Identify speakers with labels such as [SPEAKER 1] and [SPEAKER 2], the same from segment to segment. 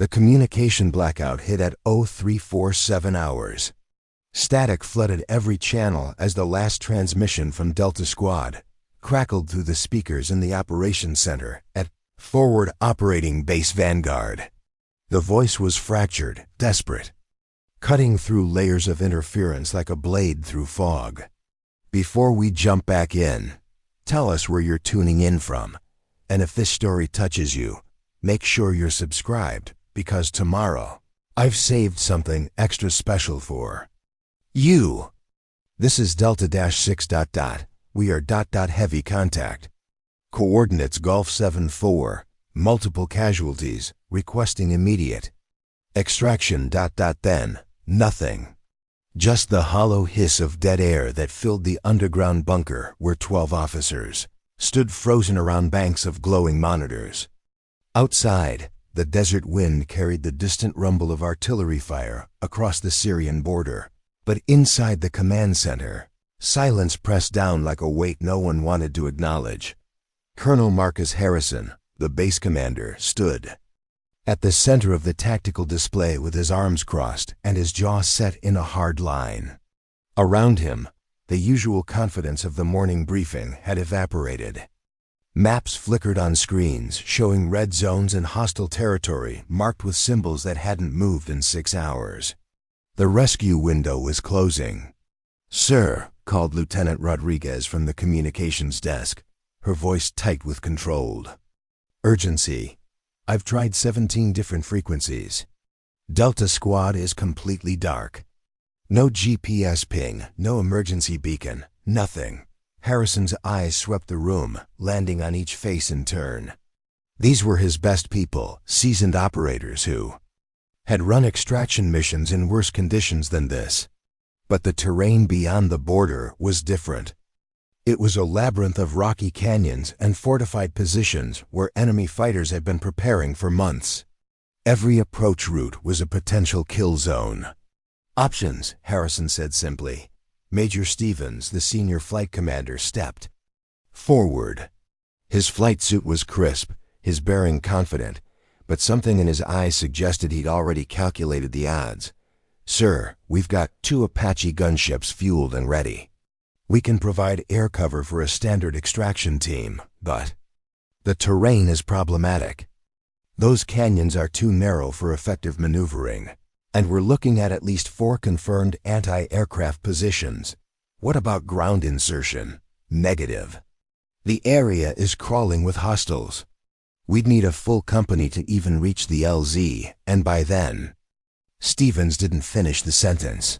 [SPEAKER 1] The communication blackout hit at 0347 hours. Static flooded every channel as the last transmission from Delta Squad crackled through the speakers in the operations center at Forward Operating Base Vanguard. The voice was fractured, desperate, cutting through layers of interference like a blade through fog. Before we jump back in, tell us where you're tuning in from, and if this story touches you, make sure you're subscribed, because tomorrow, I've saved something extra special for you. This is Delta-6. We are ... heavy contact. Coordinates Golf 7-4, multiple casualties, requesting immediate extraction ... Then, nothing. Just the hollow hiss of dead air that filled the underground bunker where 12 officers stood frozen around banks of glowing monitors. Outside, the desert wind carried the distant rumble of artillery fire across the Syrian border. But inside the command center, silence pressed down like a weight no one wanted to acknowledge. Colonel Marcus Harrison, the base commander, stood at the center of the tactical display with his arms crossed and his jaw set in a hard line. Around him, the usual confidence of the morning briefing had evaporated. Maps flickered on screens showing red zones and hostile territory marked with symbols that hadn't moved in 6 hours. The rescue window was closing. "Sir," called Lieutenant Rodriguez from the communications desk, her voice tight with controlled urgency. "I've tried 17 different frequencies. Delta Squad is completely dark. No GPS ping, no emergency beacon, nothing." Harrison's eyes swept the room, landing on each face in turn. These were his best people, seasoned operators who had run extraction missions in worse conditions than this. But the terrain beyond the border was different. It was a labyrinth of rocky canyons and fortified positions where enemy fighters had been preparing for months. Every approach route was a potential kill zone. "Options," Harrison said simply. Major Stevens, the senior flight commander, stepped forward. His flight suit was crisp, his bearing confident, but something in his eyes suggested he'd already calculated the odds. "Sir, we've got 2 Apache gunships fueled and ready. We can provide air cover for a standard extraction team, but the terrain is problematic. Those canyons are too narrow for effective maneuvering, and we're looking at least 4 confirmed anti-aircraft positions. What about ground insertion? Negative. The area is crawling with hostiles. We'd need a full company to even reach the LZ, and by then..." Stevens didn't finish the sentence.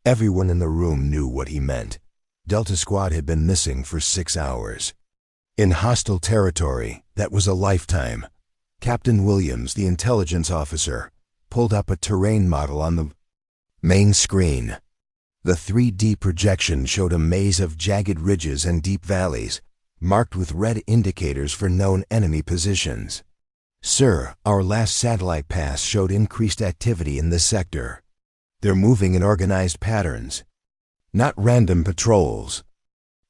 [SPEAKER 1] Everyone in the room knew what he meant. Delta Squad had been missing for 6 hours. In hostile territory, that was a lifetime. Captain Williams, the intelligence officer, pulled up a terrain model on the main screen. The 3D projection showed a maze of jagged ridges and deep valleys, marked with red indicators for known enemy positions. "Sir, our last satellite pass showed increased activity in this sector. They're moving in organized patterns, not random patrols.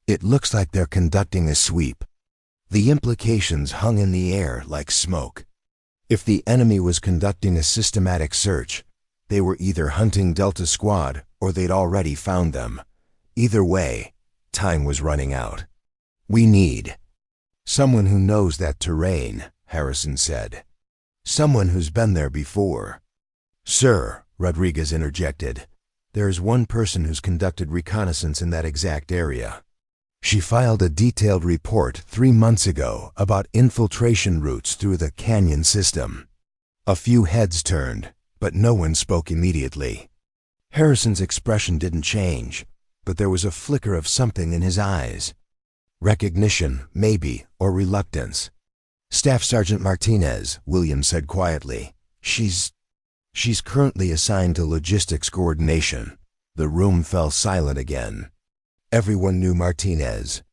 [SPEAKER 1] It looks like they're conducting a sweep." The implications hung in the air like smoke. If the enemy was conducting a systematic search, they were either hunting Delta Squad or they'd already found them. Either way, time was running out. "We need someone who knows that terrain," Harrison said. "Someone who's been there before." "Sir," Rodriguez interjected, "there's one person who's conducted reconnaissance in that exact area. She filed a detailed report 3 months ago about infiltration routes through the canyon system." A few heads turned, but no one spoke immediately. Harrison's expression didn't change, but there was a flicker of something in his eyes. Recognition, maybe, or reluctance. "Staff Sergeant Martinez," Williams said quietly. She's currently assigned to logistics coordination." The room fell silent again. Everyone knew Martinez.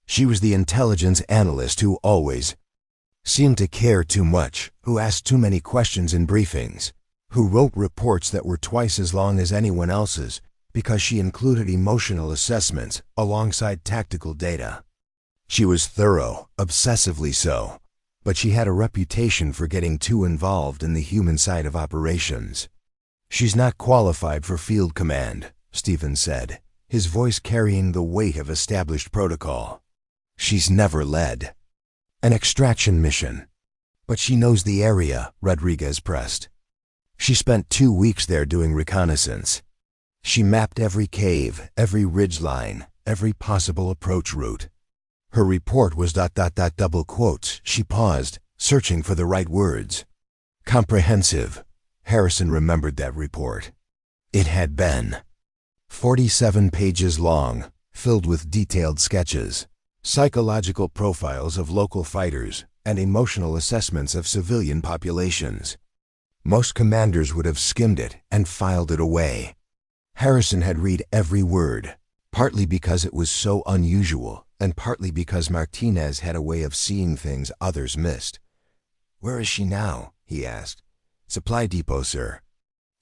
[SPEAKER 1] She was the intelligence analyst who always seemed to care too much, who asked too many questions in briefings, who wrote reports that were twice as long as anyone else's because she included emotional assessments alongside tactical data. She was thorough, obsessively so, but she had a reputation for getting too involved in the human side of operations. "She's not qualified for field command," Stevens said, his voice carrying the weight of established protocol. "She's never led an extraction mission." "But she knows the area," Rodriguez pressed. "She spent 2 weeks there doing reconnaissance. She mapped every cave, every ridgeline, every possible approach route. Her report was ... double quotes." She paused, searching for the right words. "Comprehensive." Harrison remembered that report. It had been 47 pages long, filled with detailed sketches, psychological profiles of local fighters, and emotional assessments of civilian populations. Most commanders would have skimmed it and filed it away. Harrison had read every word, partly because it was so unusual, and partly because Martinez had a way of seeing things others missed. "Where is she now?" he asked. "Supply depot, sir."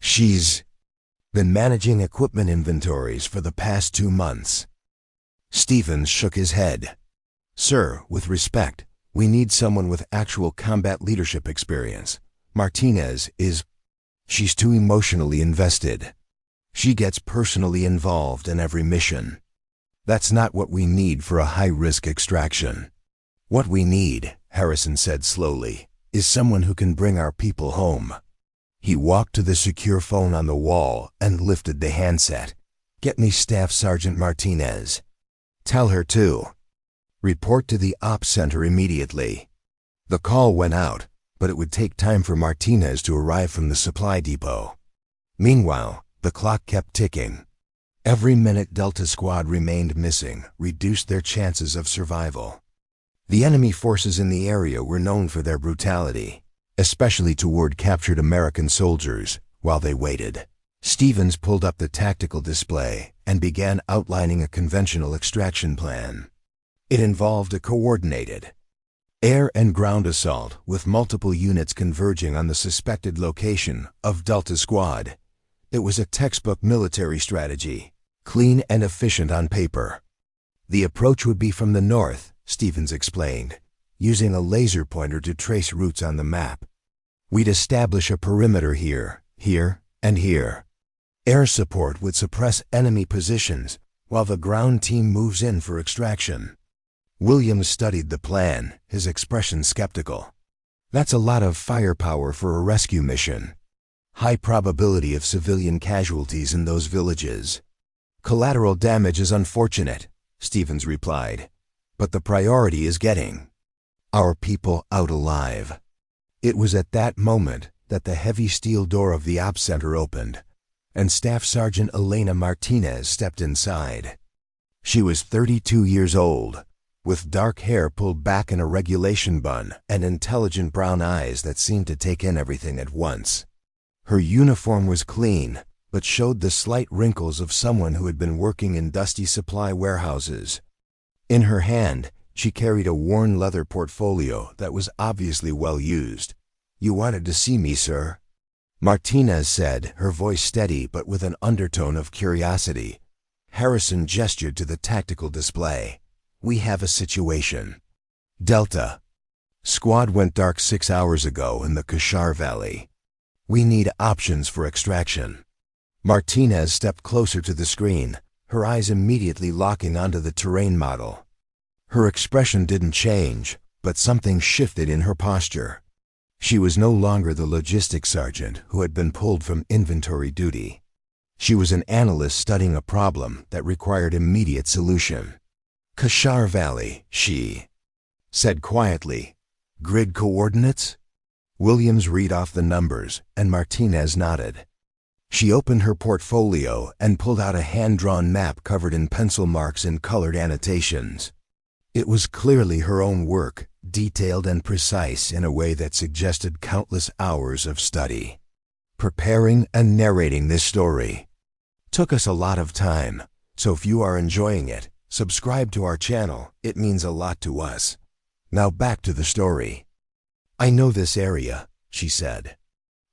[SPEAKER 1] "She's been managing equipment inventories for the past 2 months. Stevens shook his head. "Sir, with respect, we need someone with actual combat leadership experience. Martinez is... she's too emotionally invested. She gets personally involved in every mission. That's not what we need for a high-risk extraction. What we need," Harrison said slowly, "is someone who can bring our people home." He walked to the secure phone on the wall and lifted the handset. "Get me Staff Sergeant Martinez. Tell her to report to the Ops Center immediately." The call went out, but it would take time for Martinez to arrive from the supply depot. Meanwhile, the clock kept ticking. Every minute Delta Squad remained missing reduced their chances of survival. The enemy forces in the area were known for their brutality, especially toward captured American soldiers. While they waited, Stevens pulled up the tactical display and began outlining a conventional extraction plan. It involved a coordinated air and ground assault with multiple units converging on the suspected location of Delta Squad. It was a textbook military strategy, clean and efficient on paper. "The approach would be from the north," Stevens explained, using a laser pointer to trace routes on the map. "We'd establish a perimeter here, here, and here. Air support would suppress enemy positions while the ground team moves in for extraction." Williams studied the plan, his expression skeptical. "That's a lot of firepower for a rescue mission. High probability of civilian casualties in those villages." "Collateral damage is unfortunate," Stevens replied, "but the priority is getting our people out alive." It was at that moment that the heavy steel door of the Ops Center opened, and Staff Sergeant Elena Martinez stepped inside. She was 32 years old, with dark hair pulled back in a regulation bun and intelligent brown eyes that seemed to take in everything at once. Her uniform was clean, but showed the slight wrinkles of someone who had been working in dusty supply warehouses. In her hand, she carried a worn leather portfolio that was obviously well used. "You wanted to see me, sir?" Martinez said, her voice steady but with an undertone of curiosity. Harrison gestured to the tactical display. "We have a situation. Delta Squad went dark 6 hours ago in the Kashar Valley. We need options for extraction." Martinez stepped closer to the screen, her eyes immediately locking onto the terrain model. Her expression didn't change, but something shifted in her posture. She was no longer the logistics sergeant who had been pulled from inventory duty. She was an analyst studying a problem that required immediate solution. "Kashar Valley," she said quietly. "Grid coordinates?" Williams read off the numbers, and Martinez nodded. She opened her portfolio and pulled out a hand-drawn map covered in pencil marks and colored annotations. It was clearly her own work, detailed and precise in a way that suggested countless hours of study. Preparing and narrating this story took us a lot of time, so if you are enjoying it, subscribe to our channel. It means a lot to us. Now back to the story. "I know this area," she said.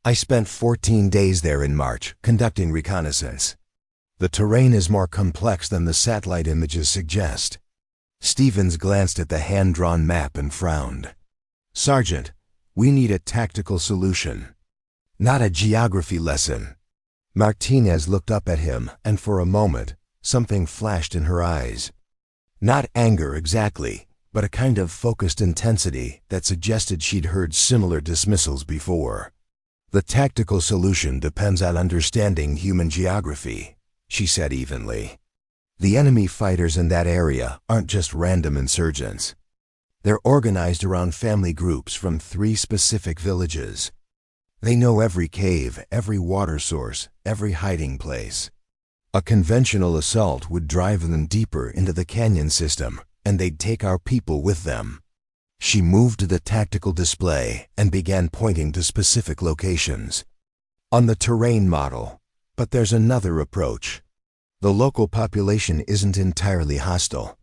[SPEAKER 1] "I spent 14 days there in March, conducting reconnaissance. The terrain is more complex than the satellite images suggest." Stevens glanced at the hand-drawn map and frowned. "Sergeant, we need a tactical solution, not a geography lesson." Martinez looked up at him, and for a moment, something flashed in her eyes. Not anger exactly, but a kind of focused intensity that suggested she'd heard similar dismissals before. "The tactical solution depends on understanding human geography," she said evenly. "The enemy fighters in that area aren't just random insurgents. They're organized around family groups from 3 specific villages. They know every cave, every water source, every hiding place. A conventional assault would drive them deeper into the canyon system, and they'd take our people with them." She moved to the tactical display and began pointing to specific locations. "On the terrain model, but there's another approach. The local population isn't entirely hostile.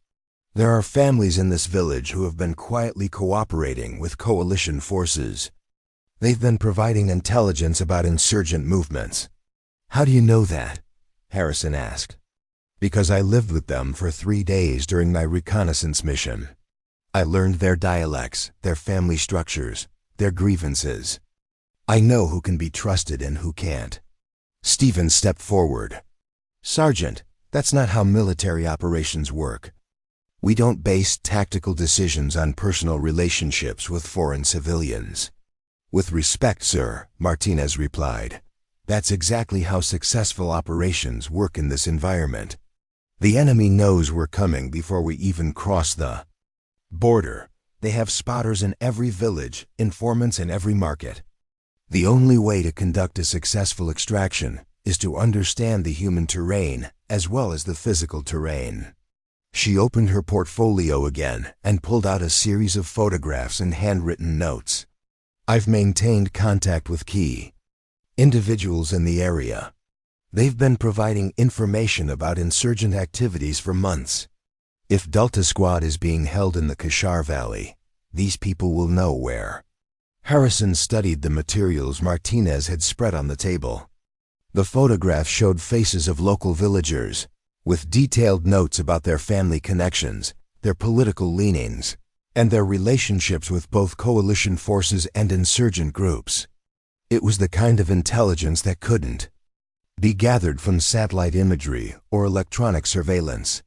[SPEAKER 1] There are families in this village who have been quietly cooperating with coalition forces. They've been providing intelligence about insurgent movements." "How do you know that?" Harrison asked. "Because I lived with them for 3 days during my reconnaissance mission. I learned their dialects, their family structures, their grievances. I know who can be trusted and who can't." Stevens stepped forward. "Sergeant, that's not how military operations work. We don't base tactical decisions on personal relationships with foreign civilians." "With respect, sir," Martinez replied, "that's exactly how successful operations work in this environment. The enemy knows we're coming before we even cross the border. They have spotters in every village, informants in every market. The only way to conduct a successful extraction is to understand the human terrain as well as the physical terrain." She opened her portfolio again and pulled out a series of photographs and handwritten notes. "I've maintained contact with key individuals in the area. They've been providing information about insurgent activities for months. If Delta Squad is being held in the Kashar Valley, these people will know where." Harrison studied the materials Martinez had spread on the table. The photographs showed faces of local villagers, with detailed notes about their family connections, their political leanings, and their relationships with both coalition forces and insurgent groups. It was the kind of intelligence that couldn't be gathered from satellite imagery or electronic surveillance.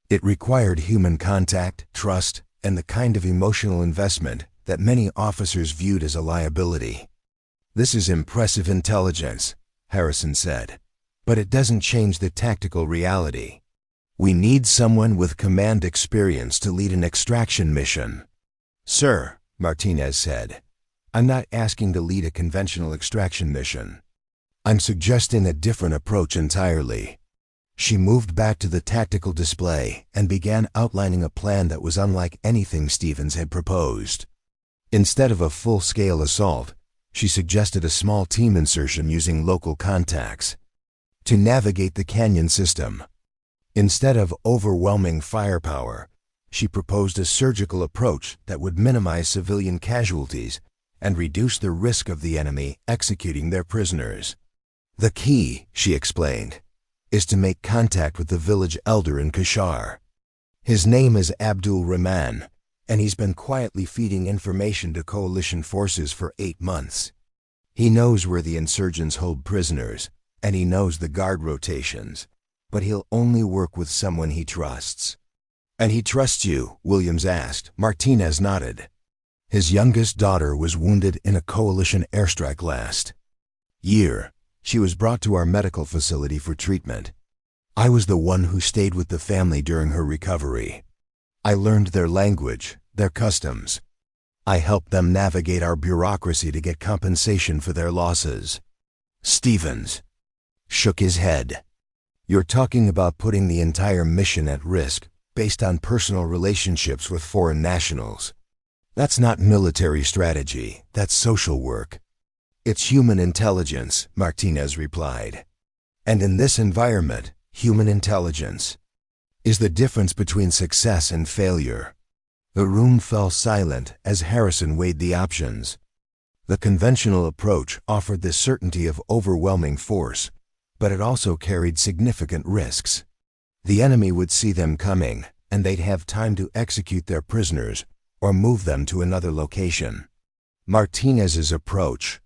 [SPEAKER 1] It required human contact, trust, and the kind of emotional investment that many officers viewed as a liability. "This is impressive intelligence," Harrison said, "but it doesn't change the tactical reality. We need someone with command experience to lead an extraction mission." "Sir," Martinez said, "I'm not asking to lead a conventional extraction mission. I'm suggesting a different approach entirely." She moved back to the tactical display and began outlining a plan that was unlike anything Stevens had proposed. Instead of a full-scale assault, she suggested a small team insertion using local contacts to navigate the canyon system. Instead of overwhelming firepower, she proposed a surgical approach that would minimize civilian casualties and reduce the risk of the enemy executing their prisoners. "The key," she explained, "is to make contact with the village elder in Kashar. His name is Abdul Rahman, and he's been quietly feeding information to coalition forces for 8 months. He knows where the insurgents hold prisoners, and he knows the guard rotations, but he'll only work with someone he trusts." "And he trusts you?" Williams asked. Martinez nodded. "His youngest daughter was wounded in a coalition airstrike last year. She was brought to our medical facility for treatment. I was the one who stayed with the family during her recovery. I learned their language, their customs. I helped them navigate our bureaucracy to get compensation for their losses." Stevens shook his head. "You're talking about putting the entire mission at risk based on personal relationships with foreign nationals. That's not military strategy, that's social work." "It's human intelligence," Martinez replied. "And in this environment, human intelligence is the difference between success and failure." The room fell silent as Harrison weighed the options. The conventional approach offered the certainty of overwhelming force, but it also carried significant risks. The enemy would see them coming, and they'd have time to execute their prisoners or move them to another location. Martinez's approach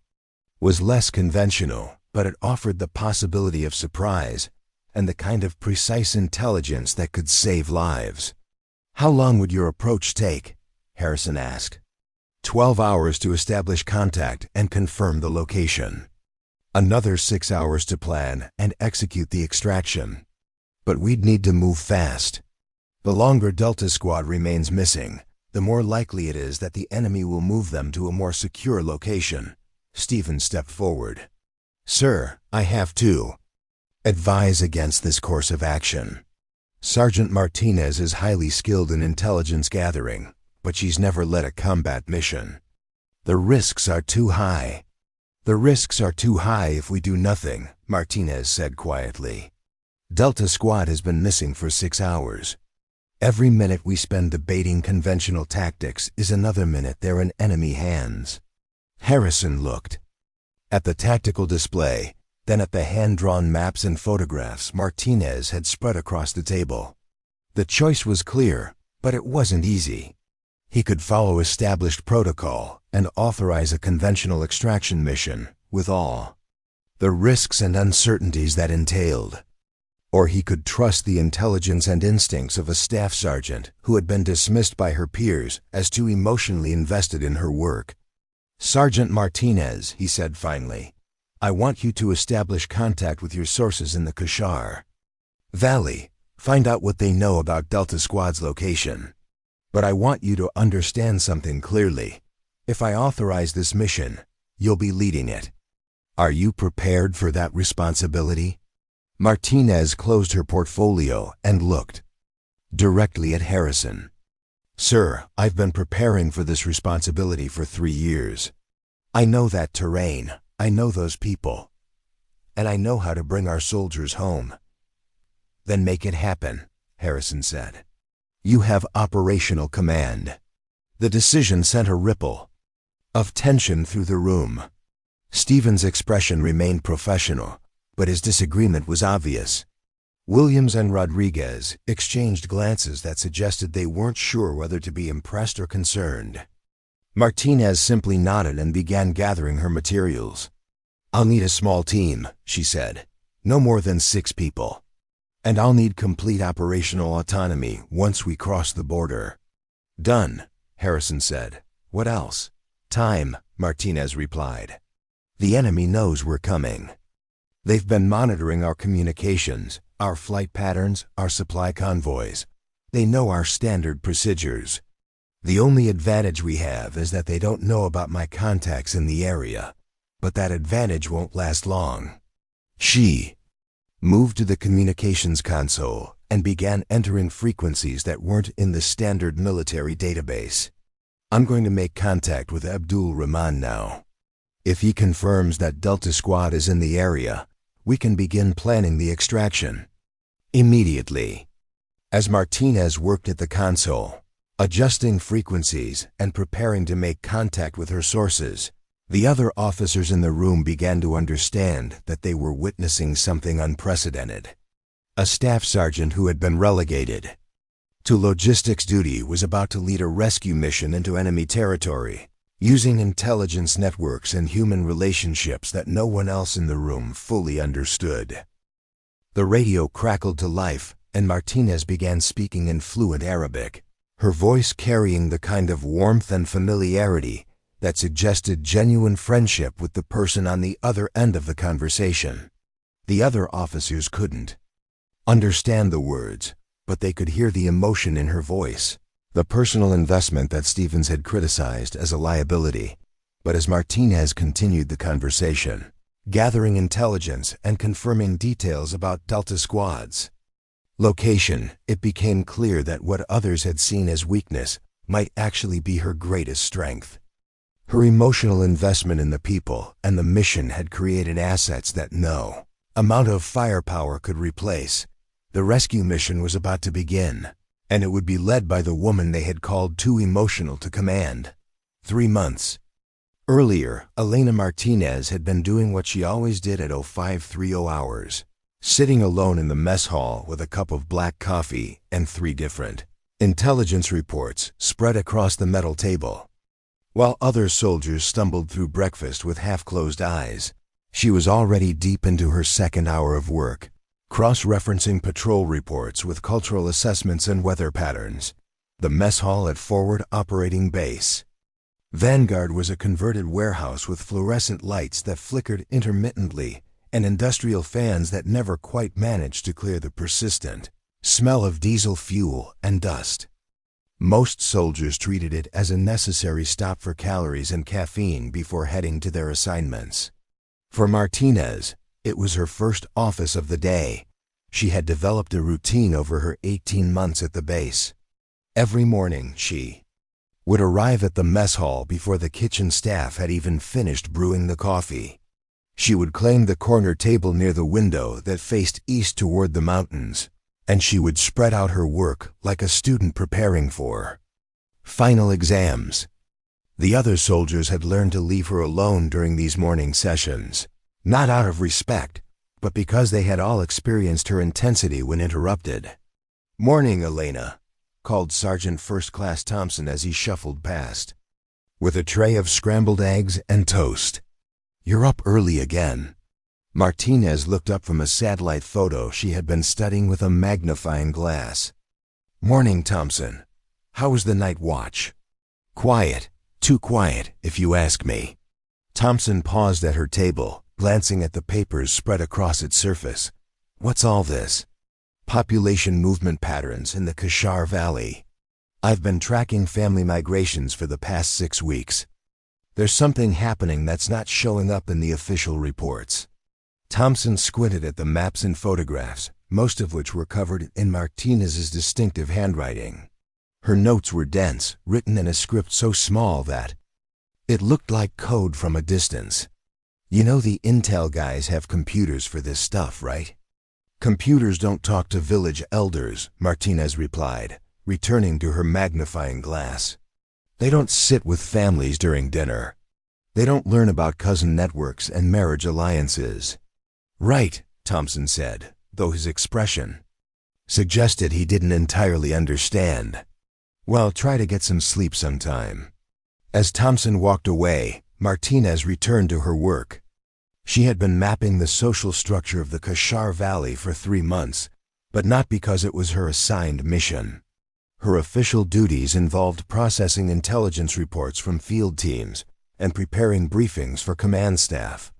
[SPEAKER 1] was less conventional, but it offered the possibility of surprise and the kind of precise intelligence that could save lives. "How long would your approach take?" Harrison asked. 12 hours to establish contact and confirm the location. Another 6 hours to plan and execute the extraction. But we'd need to move fast. The longer Delta Squad remains missing, the more likely it is that the enemy will move them to a more secure location. Stephen stepped forward. "Sir, I have to advise against this course of action. Sergeant Martinez is highly skilled in intelligence gathering, but she's never led a combat mission. The risks are too high." "The risks are too high if we do nothing," Martinez said quietly. "Delta Squad has been missing for 6 hours. Every minute we spend debating conventional tactics is another minute they're in enemy hands." Harrison looked at the tactical display, then at the hand-drawn maps and photographs Martinez had spread across the table. The choice was clear, but it wasn't easy. He could follow established protocol and authorize a conventional extraction mission with all the risks and uncertainties that entailed. Or he could trust the intelligence and instincts of a staff sergeant who had been dismissed by her peers as too emotionally invested in her work. "Sergeant Martinez," he said finally, "I want you to establish contact with your sources in the Kashar Valley. Find out what they know about Delta Squad's location. But I want you to understand something clearly. If I authorize this mission, you'll be leading it. Are you prepared for that responsibility?" Martinez closed her portfolio and looked directly at Harrison. "Sir, I've been preparing for this responsibility for 3 years. I know that terrain, I know those people, and I know how to bring our soldiers home." "Then make it happen," Harrison said. "You have operational command." The decision sent a ripple of tension through the room. Stephen's expression remained professional, but his disagreement was obvious. Williams and Rodriguez exchanged glances that suggested they weren't sure whether to be impressed or concerned. Martinez simply nodded and began gathering her materials. "I'll need a small team," she said. "No more than 6 people. And I'll need complete operational autonomy once we cross the border." "Done," Harrison said. "What else?" "Time," Martinez replied. "The enemy knows we're coming. They've been monitoring our communications, our flight patterns, our supply convoys. They know our standard procedures. The only advantage we have is that they don't know about my contacts in the area, but that advantage won't last long." She moved to the communications console and began entering frequencies that weren't in the standard military database. "I'm going to make contact with Abdul Rahman now. If he confirms that Delta Squad is in the area, we can begin planning the extraction immediately." As Martinez worked at the console, adjusting frequencies and preparing to make contact with her sources, the other officers in the room began to understand that they were witnessing something unprecedented. A staff sergeant who had been relegated to logistics duty was about to lead a rescue mission into enemy territory, using intelligence networks and human relationships that no one else in the room fully understood. The radio crackled to life, and Martinez began speaking in fluent Arabic, her voice carrying the kind of warmth and familiarity that suggested genuine friendship with the person on the other end of the conversation. The other officers couldn't understand the words, but they could hear the emotion in her voice, the personal investment that Stevens had criticized as a liability. But as Martinez continued the conversation, gathering intelligence and confirming details about Delta Squad's location, it became clear that what others had seen as weakness might actually be her greatest strength. Her emotional investment in the people and the mission had created assets that no amount of firepower could replace. The rescue mission was about to begin, and it would be led by the woman they had called too emotional to command. 3 months earlier, Elena Martinez had been doing what she always did at 0530 hours, sitting alone in the mess hall with a cup of black coffee and 3 different Intelligence reports spread across the metal table. While other soldiers stumbled through breakfast with half-closed eyes, she was already deep into her second hour of work, cross-referencing patrol reports with cultural assessments and weather patterns. The mess hall at Forward Operating Base. Vanguard was a converted warehouse with fluorescent lights that flickered intermittently and industrial fans that never quite managed to clear the persistent smell of diesel fuel and dust. Most soldiers treated it as a necessary stop for calories and caffeine before heading to their assignments. For Martinez, it was her first office of the day. She had developed a routine over her 18 months at the base. Every morning, she would arrive at the mess hall before the kitchen staff had even finished brewing the coffee. She would claim the corner table near the window that faced east toward the mountains, and she would spread out her work like a student preparing for final exams. The other soldiers had learned to leave her alone during these morning sessions, not out of respect, but because they had all experienced her intensity when interrupted. "Morning, Elena," called Sergeant First Class Thompson as he shuffled past, with a tray of scrambled eggs and toast. "You're up early again." Martinez looked up from a satellite photo she had been studying with a magnifying glass. "Morning, Thompson. How was the night watch?" "Quiet. Too quiet, if you ask me." Thompson paused at her table, glancing at the papers spread across its surface. "What's all this?" "Population movement patterns in the Kashar Valley. I've been tracking family migrations for the past 6 weeks. There's something happening that's not showing up in the official reports." Thompson squinted at the maps and photographs, most of which were covered in Martinez's distinctive handwriting. Her notes were dense, written in a script so small that it looked like code from a distance. "You know the intel guys have computers for this stuff, right?" "Computers don't talk to village elders," Martinez replied, returning to her magnifying glass. "They don't sit with families during dinner. They don't learn about cousin networks and marriage alliances." "Right," Thompson said, though his expression suggested he didn't entirely understand. "Well, try to get some sleep sometime." As Thompson walked away, Martinez returned to her work. She had been mapping the social structure of the Kashar Valley for 3 months, but not because it was her assigned mission. Her official duties involved processing intelligence reports from field teams and preparing briefings for command staff.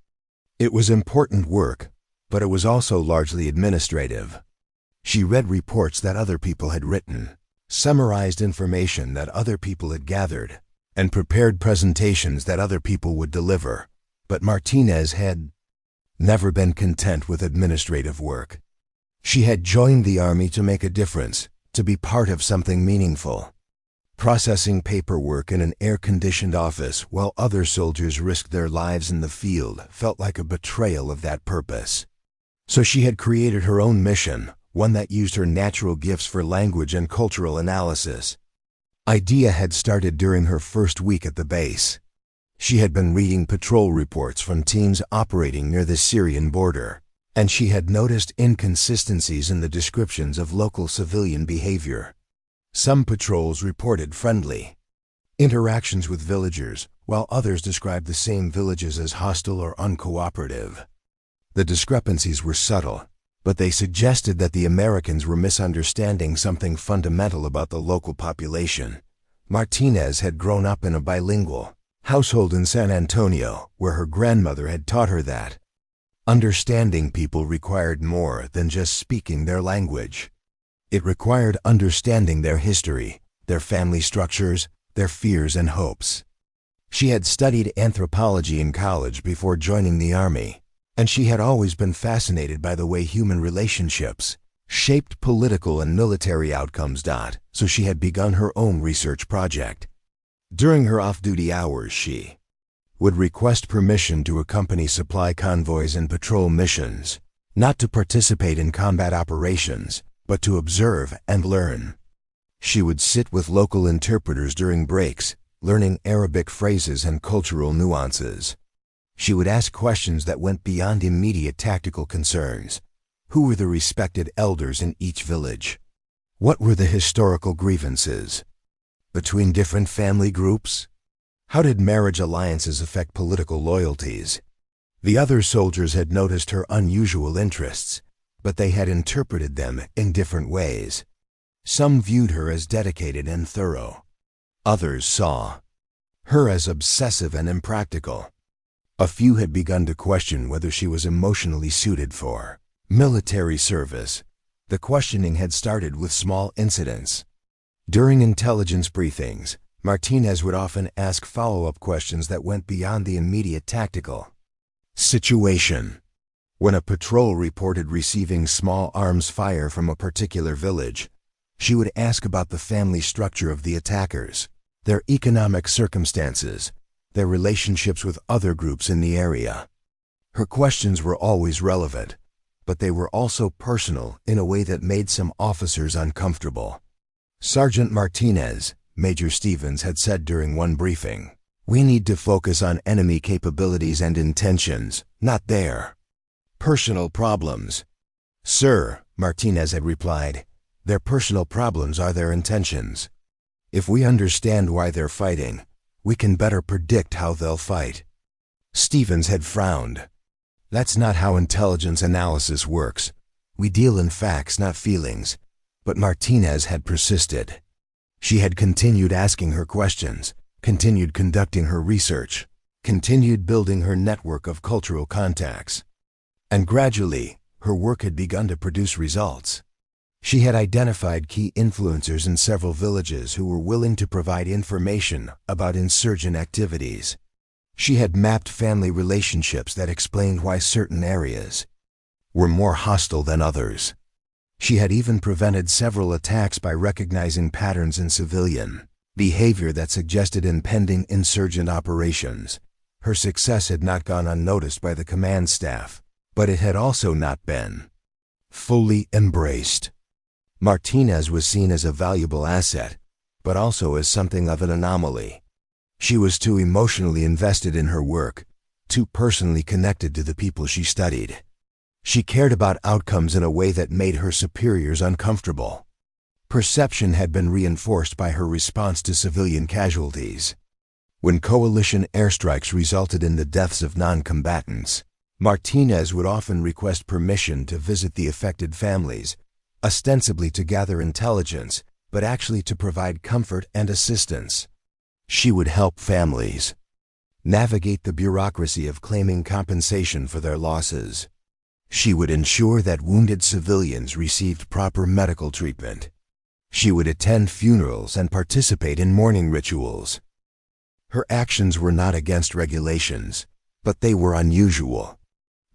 [SPEAKER 1] It was important work, but it was also largely administrative. She read reports that other people had written, summarized information that other people had gathered, and prepared presentations that other people would deliver. But Martinez had never been content with administrative work. She had joined the Army to make a difference, to be part of something meaningful. Processing paperwork in an air-conditioned office while other soldiers risked their lives in the field felt like a betrayal of that purpose. So she had created her own mission, one that used her natural gifts for language and cultural analysis. Idea had started during her first week at the base. She had been reading patrol reports from teams operating near the Syrian border, and she had noticed inconsistencies in the descriptions of local civilian behavior. Some patrols reported friendly interactions with villagers, while others described the same villages as hostile or uncooperative. The discrepancies were subtle, but they suggested that the Americans were misunderstanding something fundamental about the local population. Martinez had grown up in a bilingual household in San Antonio, where her grandmother had taught her that understanding people required more than just speaking their language. It required understanding their history, their family structures, their fears and hopes. She had studied anthropology in college before joining the Army, and she had always been fascinated by the way human relationships shaped political and military outcomes. So she had begun her own research project. During her off-duty hours, she would request permission to accompany supply convoys and patrol missions, not to participate in combat operations, but to observe and learn. She would sit with local interpreters during breaks, learning Arabic phrases and cultural nuances. She would ask questions that went beyond immediate tactical concerns. Who were the respected elders in each village? What were the historical grievances? Between different family groups? How did marriage alliances affect political loyalties? The other soldiers had noticed her unusual interests, but they had interpreted them in different ways. Some viewed her as dedicated and thorough. Others saw her as obsessive and impractical. A few had begun to question whether she was emotionally suited for military service. The questioning had started with small incidents. During intelligence briefings, Martinez would often ask follow-up questions that went beyond the immediate tactical situation. When a patrol reported receiving small arms fire from a particular village, she would ask about the family structure of the attackers, their economic circumstances, their relationships with other groups in the area. Her questions were always relevant, but they were also personal in a way that made some officers uncomfortable. Sergeant Martinez, Major Stevens had said during one briefing, "We need to focus on enemy capabilities and intentions, not their personal problems." "Sir," Martinez had replied, "their personal problems are their intentions. If we understand why they're fighting, we can better predict how they'll fight." Stevens had frowned. "That's not how intelligence analysis works. We deal in facts, not feelings." But Martinez had persisted. She had continued asking her questions, continued conducting her research, continued building her network of cultural contacts. And gradually, her work had begun to produce results. She had identified key influencers in several villages who were willing to provide information about insurgent activities. She had mapped family relationships that explained why certain areas were more hostile than others. She had even prevented several attacks by recognizing patterns in civilian behavior that suggested impending insurgent operations. Her success had not gone unnoticed by the command staff, but it had also not been fully embraced. Martinez was seen as a valuable asset, but also as something of an anomaly. She was too emotionally invested in her work, too personally connected to the people she studied. She cared about outcomes in a way that made her superiors uncomfortable. Perception had been reinforced by her response to civilian casualties. When coalition airstrikes resulted in the deaths of non-combatants, Martinez would often request permission to visit the affected families, ostensibly to gather intelligence, but actually to provide comfort and assistance. She would help families navigate the bureaucracy of claiming compensation for their losses. She would ensure that wounded civilians received proper medical treatment. She would attend funerals and participate in mourning rituals. Her actions were not against regulations, but they were unusual.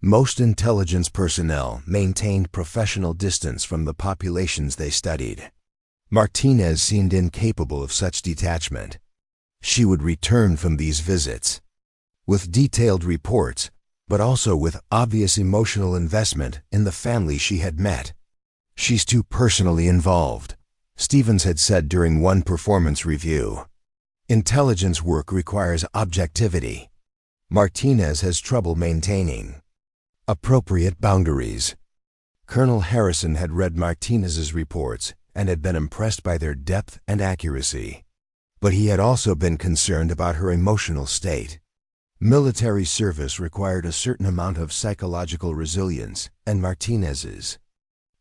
[SPEAKER 1] Most intelligence personnel maintained professional distance from the populations they studied. Martinez seemed incapable of such detachment. She would return from these visits with detailed reports, but also with obvious emotional investment in the family she had met. "She's too personally involved," Stevens had said during one performance review. "Intelligence work requires objectivity. Martinez has trouble maintaining appropriate boundaries." Colonel Harrison had read Martinez's reports and had been impressed by their depth and accuracy. But he had also been concerned about her emotional state. Military service required a certain amount of psychological resilience, and Martinez's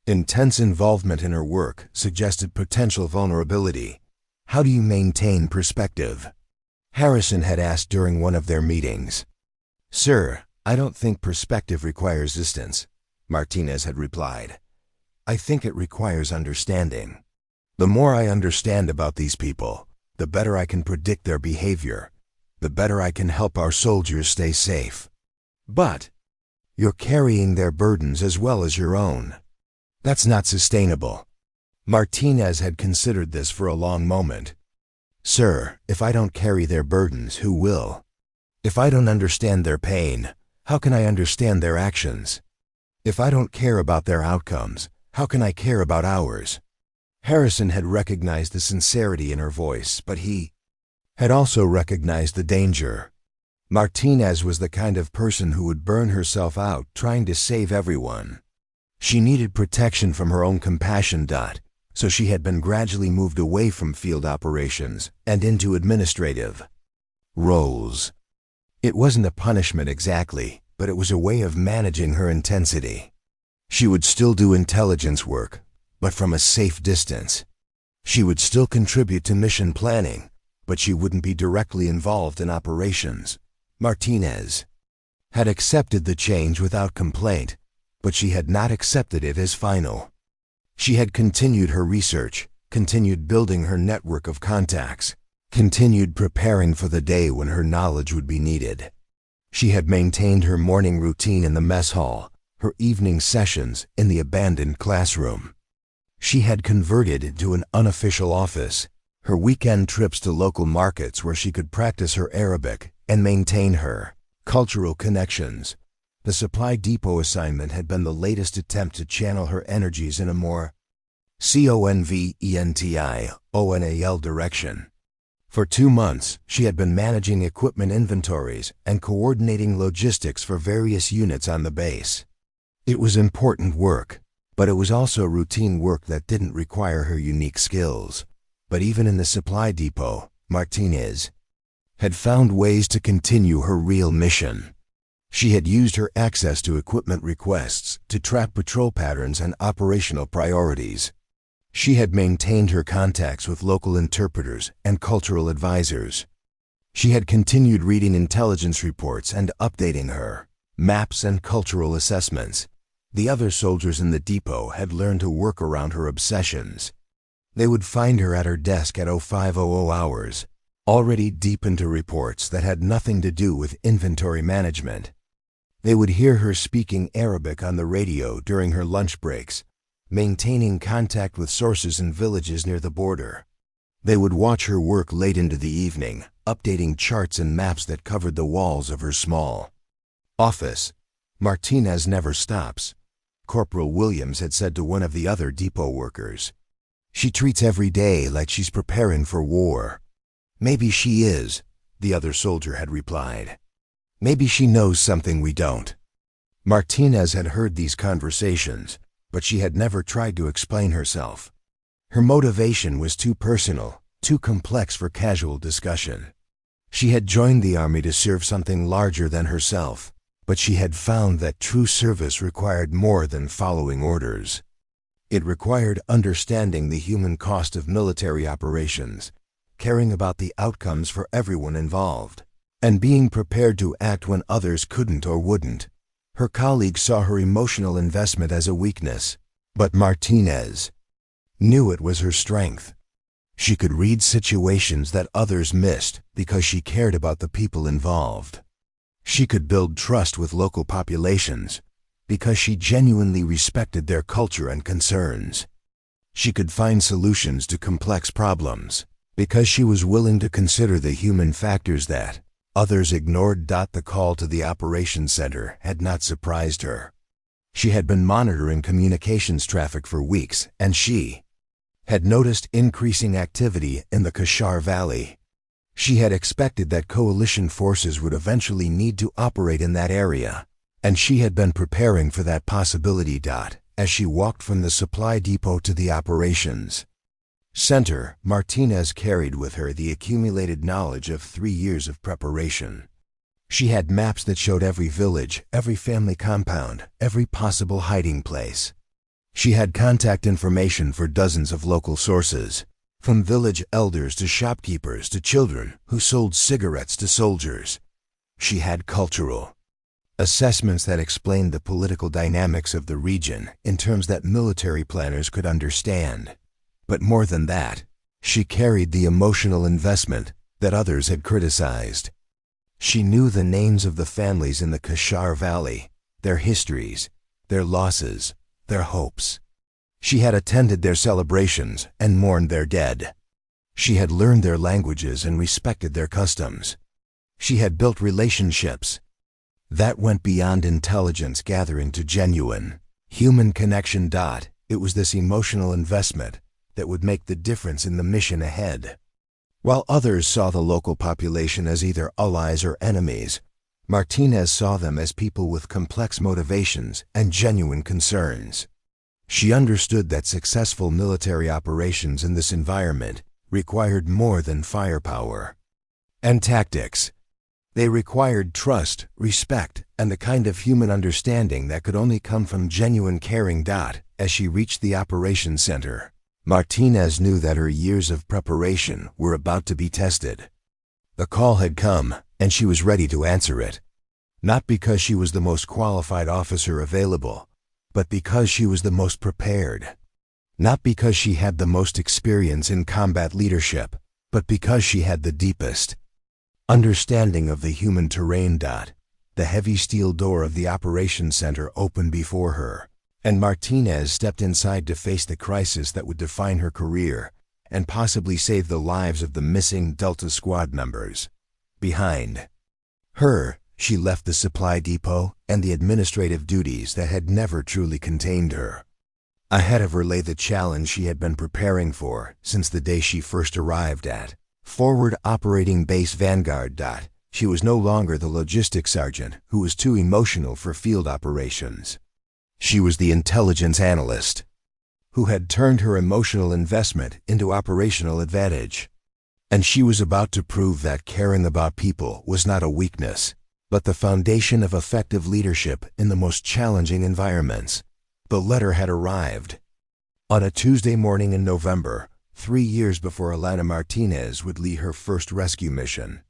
[SPEAKER 1] intense involvement in her work suggested potential vulnerability. "How do you maintain perspective?" Harrison had asked during one of their meetings. "Sir, I don't think perspective requires distance," Martinez had replied. "I think it requires understanding. The more I understand about these people, the better I can predict their behavior, the better I can help our soldiers stay safe." "But you're carrying their burdens as well as your own. That's not sustainable." Martinez had considered this for a long moment. "Sir, if I don't carry their burdens, who will? If I don't understand their pain, how can I understand their actions? If I don't care about their outcomes, how can I care about ours?" Harrison had recognized the sincerity in her voice, but he had also recognized the danger. Martinez was the kind of person who would burn herself out trying to save everyone. She needed protection from her own compassion. so she had been gradually moved away from field operations and into administrative roles. It wasn't a punishment exactly, but it was a way of managing her intensity. She would still do intelligence work, but from a safe distance. She would still contribute to mission planning, but she wouldn't be directly involved in operations. Martinez had accepted the change without complaint, but she had not accepted it as final. She had continued her research, continued building her network of contacts, continued preparing for the day when her knowledge would be needed. She had maintained her morning routine in the mess hall, her evening sessions in the abandoned classroom. She had converted into an unofficial office, her weekend trips to local markets where she could practice her Arabic and maintain her cultural connections. The supply depot assignment had been the latest attempt to channel her energies in a more conventional direction. For 2 months, she had been managing equipment inventories and coordinating logistics for various units on the base. It was important work, but it was also routine work that didn't require her unique skills. But even in the supply depot, Martinez had found ways to continue her real mission. She had used her access to equipment requests to track patrol patterns and operational priorities. She had maintained her contacts with local interpreters and cultural advisors. She had continued reading intelligence reports and updating her maps and cultural assessments. The other soldiers in the depot had learned to work around her obsessions. They would find her at her desk at 0500 hours, already deep into reports that had nothing to do with inventory management. They would hear her speaking Arabic on the radio during her lunch breaks, maintaining contact with sources in villages near the border. They would watch her work late into the evening, updating charts and maps that covered the walls of her small office. Martinez never stops, Corporal Williams had said to one of the other depot workers. She treats every day like she's preparing for war. Maybe she is, the other soldier had replied. Maybe she knows something we don't. Martinez had heard these conversations, but she had never tried to explain herself. Her motivation was too personal, too complex for casual discussion. She had joined the army to serve something larger than herself, but she had found that true service required more than following orders. It required understanding the human cost of military operations, caring about the outcomes for everyone involved, and being prepared to act when others couldn't or wouldn't. Her colleagues saw her emotional investment as a weakness, but Martinez knew it was her strength. She could read situations that others missed because she cared about the people involved. She could build trust with local populations because she genuinely respected their culture and concerns. She could find solutions to complex problems because she was willing to consider the human factors that others ignored. The call to the operations center had not surprised her. She had been monitoring communications traffic for weeks, and she had noticed increasing activity in the Kashar Valley. She had expected that coalition forces would eventually need to operate in that area, and she had been preparing for that possibility. As she walked from the supply depot to the operations center, Martinez carried with her the accumulated knowledge of 3 years of preparation. She had maps that showed every village, every family compound, every possible hiding place. She had contact information for dozens of local sources, from village elders to shopkeepers to children who sold cigarettes to soldiers. She had cultural assessments that explained the political dynamics of the region in terms that military planners could understand. But more than that, she carried the emotional investment that others had criticized. She knew the names of the families in the Kashar Valley, their histories, their losses, their hopes. She had attended their celebrations and mourned their dead. She had learned their languages and respected their customs. She had built relationships that went beyond intelligence gathering to genuine human connection. It was this emotional investment that would make the difference in the mission ahead. While others saw the local population as either allies or enemies, Martinez saw them as people with complex motivations and genuine concerns. She understood that successful military operations in this environment required more than firepower and tactics. They required trust, respect, and the kind of human understanding that could only come from genuine caring. As she reached the operations center, Martinez knew that her years of preparation were about to be tested. The call had come, and she was ready to answer it. Not because she was the most qualified officer available, but because she was the most prepared. Not because she had the most experience in combat leadership, but because she had the deepest understanding of the human terrain. The heavy steel door of the operations center opened before her, and Martinez stepped inside to face the crisis that would define her career and possibly save the lives of the missing Delta Squad members. Behind her, she left the supply depot and the administrative duties that had never truly contained her. Ahead of her lay the challenge she had been preparing for since the day she first arrived at Forward Operating Base Vanguard. She was no longer the logistics sergeant who was too emotional for field operations. She was the intelligence analyst who had turned her emotional investment into operational advantage. And she was about to prove that caring about people was not a weakness, but the foundation of effective leadership in the most challenging environments. The letter had arrived on a Tuesday morning in November, 3 years before Elena Martinez would lead her first rescue mission.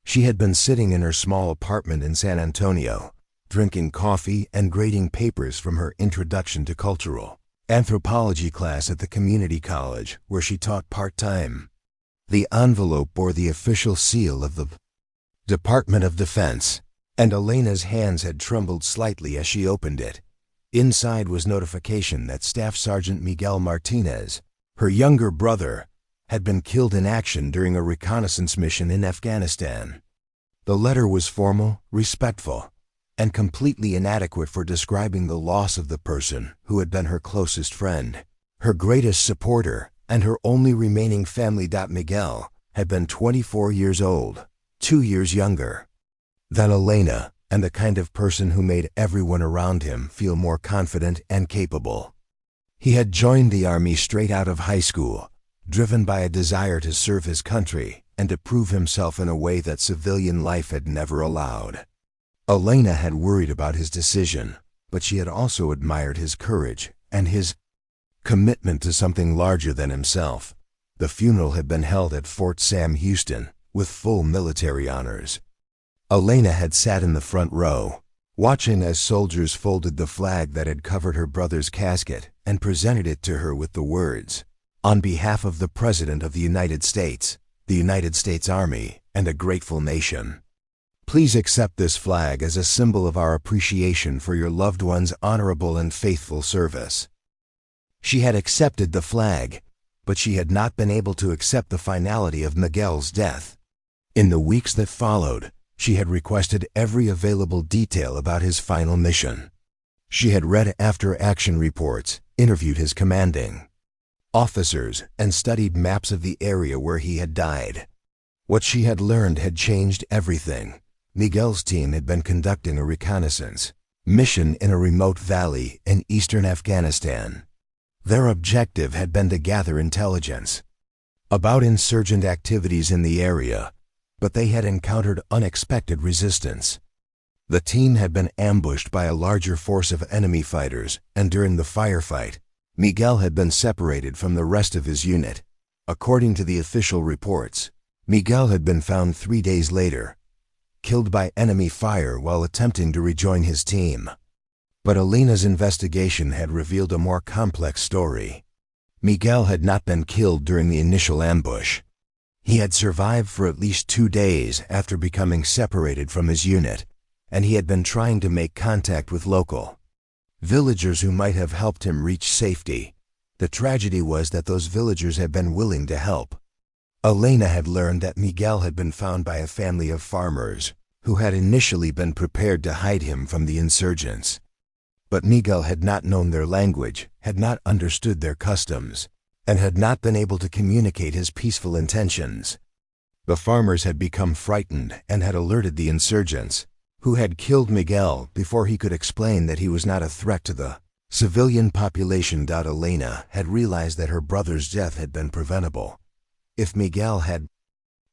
[SPEAKER 1] She had been sitting in her small apartment in San Antonio, drinking coffee and grading papers from her Introduction to Cultural Anthropology class at the community college where she taught part-time. The envelope bore the official seal of the Department of Defense, and Elena's hands had trembled slightly as she opened it. Inside was notification that Staff Sergeant Miguel Martinez, her younger brother, had been killed in action during a reconnaissance mission in Afghanistan. The letter was formal, respectful, and completely inadequate for describing the loss of the person who had been her closest friend, her greatest supporter, and her only remaining family. Miguel had been 24 years old, 2 years younger than Elena, and the kind of person who made everyone around him feel more confident and capable. He had joined the army straight out of high school, driven by a desire to serve his country and to prove himself in a way that civilian life had never allowed. Elena had worried about his decision, but she had also admired his courage and his commitment to something larger than himself. The funeral had been held at Fort Sam Houston, with full military honors. Elena had sat in the front row, watching as soldiers folded the flag that had covered her brother's casket and presented it to her with the words, "On behalf of the President of the United States Army, and a grateful nation. Please accept this flag as a symbol of our appreciation for your loved one's honorable and faithful service." She had accepted the flag, but she had not been able to accept the finality of Miguel's death. In the weeks that followed, she had requested every available detail about his final mission. She had read after-action reports, interviewed his commanding officers, and studied maps of the area where he had died. What she had learned had changed everything. Miguel's team had been conducting a reconnaissance mission in a remote valley in eastern Afghanistan. Their objective had been to gather intelligence about insurgent activities in the area, but they had encountered unexpected resistance. The team had been ambushed by a larger force of enemy fighters, and during the firefight, Miguel had been separated from the rest of his unit. According to the official reports, Miguel had been found 3 days later, killed by enemy fire while attempting to rejoin his team. But Elena's investigation had revealed a more complex story. Miguel had not been killed during the initial ambush. He had survived for at least 2 days after becoming separated from his unit, and he had been trying to make contact with local villagers who might have helped him reach safety. The tragedy was that those villagers had been willing to help. Elena had learned that Miguel had been found by a family of farmers who had initially been prepared to hide him from the insurgents. But Miguel had not known their language, had not understood their customs, and had not been able to communicate his peaceful intentions. The farmers had become frightened and had alerted the insurgents, who had killed Miguel before he could explain that he was not a threat to the Civilian population. Elena had realized that her brother's death had been preventable. If Miguel had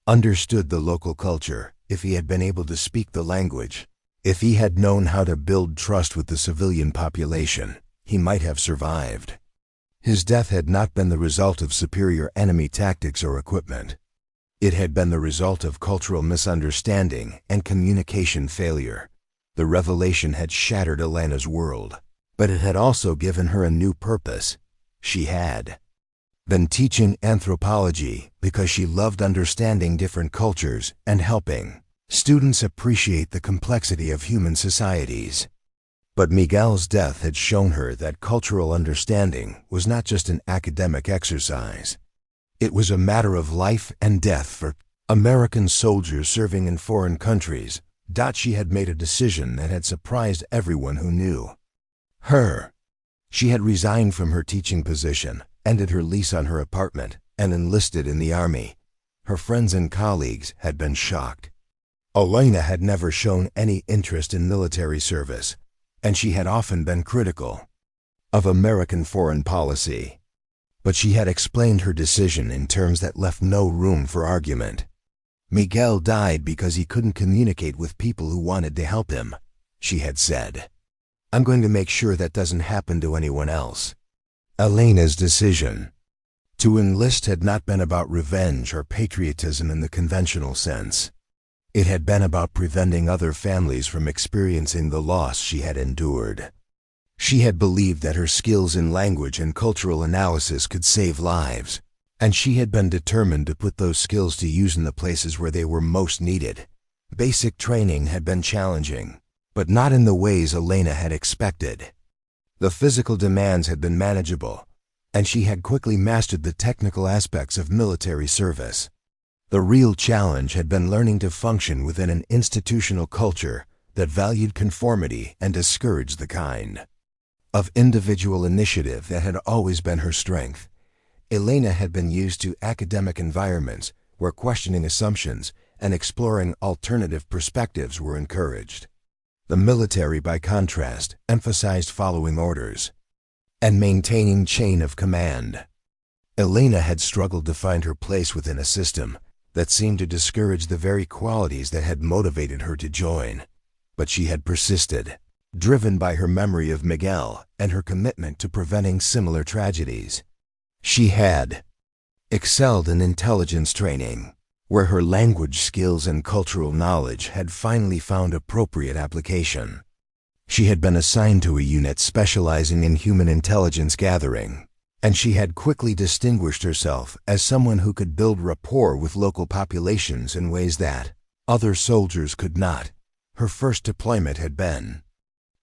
[SPEAKER 1] understood the local culture, if he had been able to speak the language, if he had known how to build trust with the civilian population, he might have survived. His death had not been the result of superior enemy tactics or equipment. It had been the result of cultural misunderstanding and communication failure. The revelation had shattered Elena's world, but it had also given her a new purpose. She had been teaching anthropology because she loved understanding different cultures and helping students appreciate the complexity of human societies. But Miguel's death had shown her that cultural understanding was not just an academic exercise. It was a matter of life and death for American soldiers serving in foreign countries. She had made a decision that had surprised everyone who knew her. She had resigned from her teaching position, ended her lease on her apartment, and enlisted in the army. Her friends and colleagues had been shocked. Elena had never shown any interest in military service, and she had often been critical of American foreign policy. But she had explained her decision in terms that left no room for argument. Miguel died because he couldn't communicate with people who wanted to help him, she had said. I'm going to make sure that doesn't happen to anyone else. Elena's decision to enlist had not been about revenge or patriotism in the conventional sense. It had been about preventing other families from experiencing the loss she had endured. She had believed that her skills in language and cultural analysis could save lives, and she had been determined to put those skills to use in the places where they were most needed. Basic training had been challenging, but not in the ways Elena had expected. The physical demands had been manageable, and she had quickly mastered the technical aspects of military service. The real challenge had been learning to function within an institutional culture that valued conformity and discouraged the kind of individual initiative that had always been her strength. Elena had been used to academic environments where questioning assumptions and exploring alternative perspectives were encouraged. The military, by contrast, emphasized following orders and maintaining chain of command. Elena had struggled to find her place within a system that seemed to discourage the very qualities that had motivated her to join. But she had persisted, driven by her memory of Miguel and her commitment to preventing similar tragedies. She had excelled in intelligence training, where her language skills and cultural knowledge had finally found appropriate application. She had been assigned to a unit specializing in human intelligence gathering, and she had quickly distinguished herself as someone who could build rapport with local populations in ways that other soldiers could not. Her first deployment had been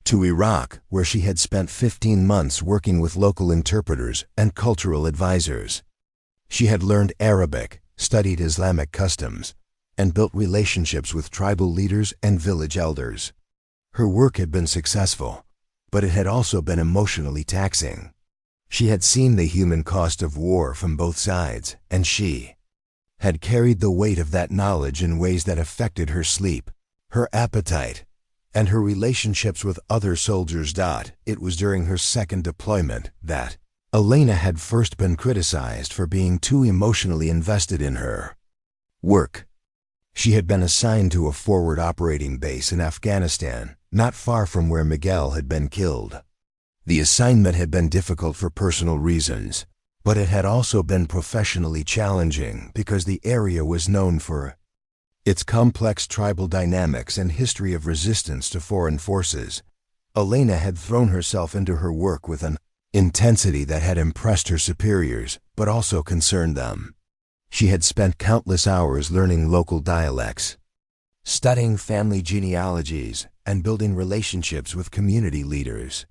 [SPEAKER 1] to Iraq, where she had spent 15 months working with local interpreters and cultural advisors. She had learned Arabic, studied Islamic customs, and built relationships with tribal leaders and village elders. Her work had been successful, but it had also been emotionally taxing. She had seen the human cost of war from both sides, and she had carried the weight of that knowledge in ways that affected her sleep, her appetite, and her relationships with other soldiers. It was during her second deployment that Elena had first been criticized for being too emotionally invested in her work. She had been assigned to a forward operating base in Afghanistan, not far from where Miguel had been killed. The assignment had been difficult for personal reasons, but it had also been professionally challenging because the area was known for its complex tribal dynamics and history of resistance to foreign forces. Elena had thrown herself into her work with an intensity that had impressed her superiors, but also concerned them. She had spent countless hours learning local dialects, studying family genealogies, and building relationships with community leaders.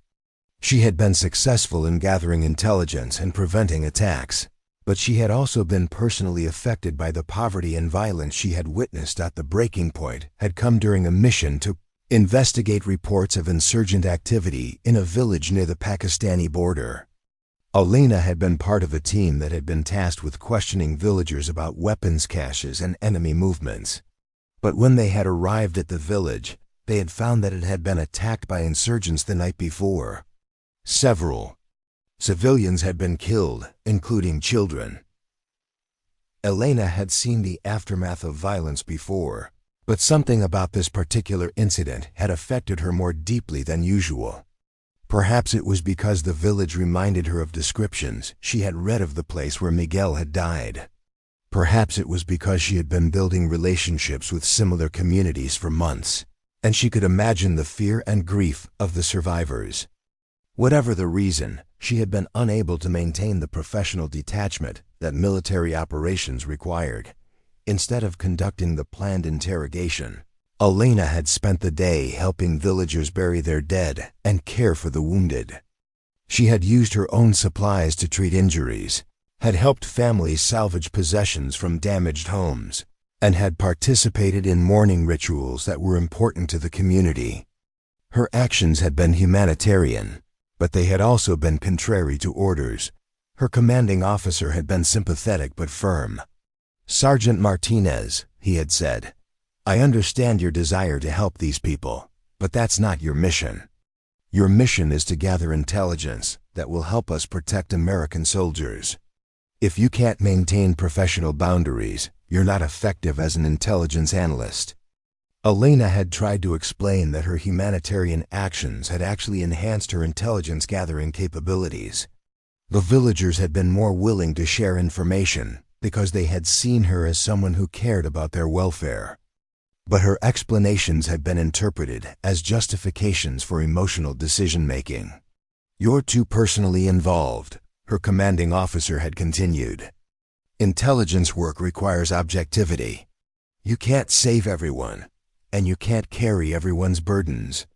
[SPEAKER 1] She had been successful in gathering intelligence and preventing attacks, but she had also been personally affected by the poverty and violence she had witnessed. The breaking point had come during a mission to investigate reports of insurgent activity in a village near the Pakistani border. Elena had been part of a team that had been tasked with questioning villagers about weapons caches and enemy movements. But when they had arrived at the village, they had found that it had been attacked by insurgents the night before. Several civilians had been killed, including children. Elena had seen the aftermath of violence before, but something about this particular incident had affected her more deeply than usual. Perhaps it was because the village reminded her of descriptions she had read of the place where Miguel had died. Perhaps it was because she had been building relationships with similar communities for months, and she could imagine the fear and grief of the survivors. Whatever the reason, she had been unable to maintain the professional detachment that military operations required. Instead of conducting the planned interrogation, Elena had spent the day helping villagers bury their dead and care for the wounded. She had used her own supplies to treat injuries, had helped families salvage possessions from damaged homes, and had participated in mourning rituals that were important to the community. Her actions had been humanitarian, but they had also been contrary to orders. Her commanding officer had been sympathetic but firm. "Sergeant Martinez," he had said, "I understand your desire to help these people, but that's not your mission. Your mission is to gather intelligence that will help us protect American soldiers. If you can't maintain professional boundaries, you're not effective as an intelligence analyst." Elena had tried to explain that her humanitarian actions had actually enhanced her intelligence-gathering capabilities. The villagers had been more willing to share information because they had seen her as someone who cared about their welfare. But her explanations had been interpreted as justifications for emotional decision-making. "You're too personally involved," her commanding officer had continued. "Intelligence work requires objectivity. You can't save everyone, and you can't carry everyone's burdens.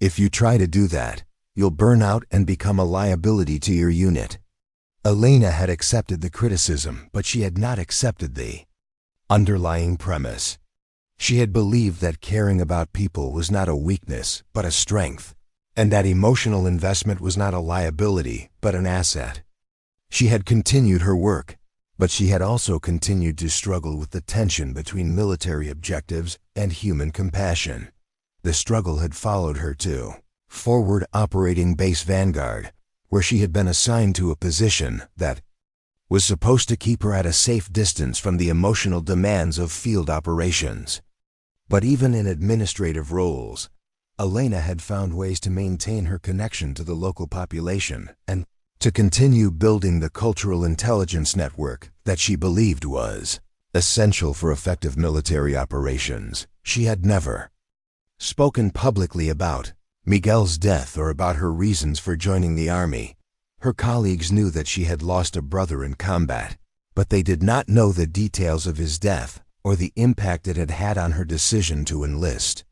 [SPEAKER 1] If you try to do that, you'll burn out and become a liability to your unit." Elena had accepted the criticism, but she had not accepted the underlying premise. She had believed that caring about people was not a weakness, but a strength, and that emotional investment was not a liability, but an asset. She had continued her work, but she had also continued to struggle with the tension between military objectives and human compassion. The struggle had followed her to Forward Operating Base Vanguard, where she had been assigned to a position that was supposed to keep her at a safe distance from the emotional demands of field operations. But even in administrative roles, Elena had found ways to maintain her connection to the local population and to continue building the cultural intelligence network that she believed was essential for effective military operations. She had never spoken publicly about Miguel's death or about her reasons for joining the army. Her colleagues knew that she had lost a brother in combat, but they did not know the details of his death or the impact it had had on her decision to enlist.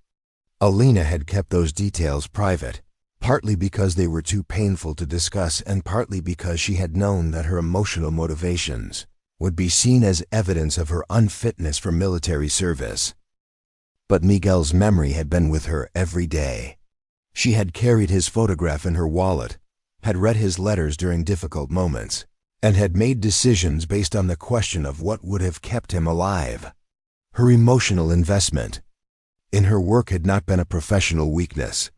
[SPEAKER 1] Elena had kept those details private, partly because they were too painful to discuss and partly because she had known that her emotional motivations would be seen as evidence of her unfitness for military service. But Miguel's memory had been with her every day. She had carried his photograph in her wallet, had read his letters during difficult moments, and had made decisions based on the question of what would have kept him alive. Her emotional investment in her work had not been a professional weakness.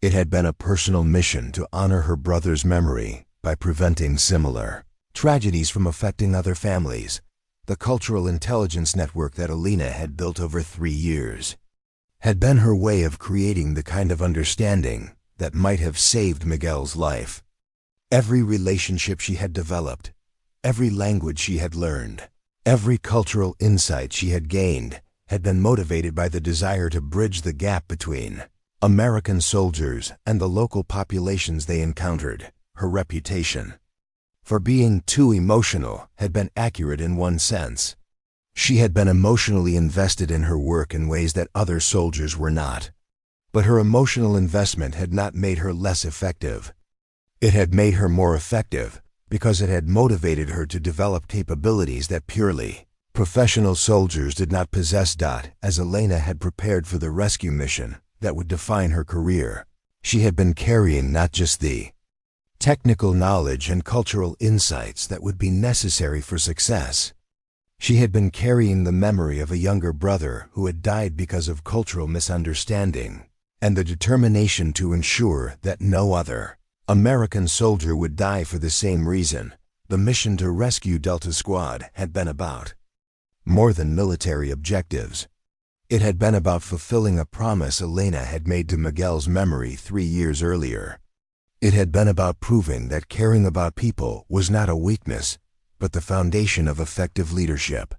[SPEAKER 1] It had been a personal mission to honor her brother's memory by preventing similar tragedies from affecting other families. The cultural intelligence network that Elena had built over 3 years had been her way of creating the kind of understanding that might have saved Miguel's life. Every relationship she had developed, every language she had learned, every cultural insight she had gained had been motivated by the desire to bridge the gap between American soldiers and the local populations they encountered. Her reputation for being too emotional had been accurate in one sense. She had been emotionally invested in her work in ways that other soldiers were not. But her emotional investment had not made her less effective. It had made her more effective because it had motivated her to develop capabilities that purely professional soldiers did not possess. As Elena had prepared for the rescue mission that would define her career, she had been carrying not just the technical knowledge and cultural insights that would be necessary for success. She had been carrying the memory of a younger brother who had died because of cultural misunderstanding, and the determination to ensure that no other American soldier would die for the same reason. The mission to rescue Delta Squad had been about more than military objectives. It had been about fulfilling a promise Elena had made to Miguel's memory 3 years earlier. It had been about proving that caring about people was not a weakness, but the foundation of effective leadership.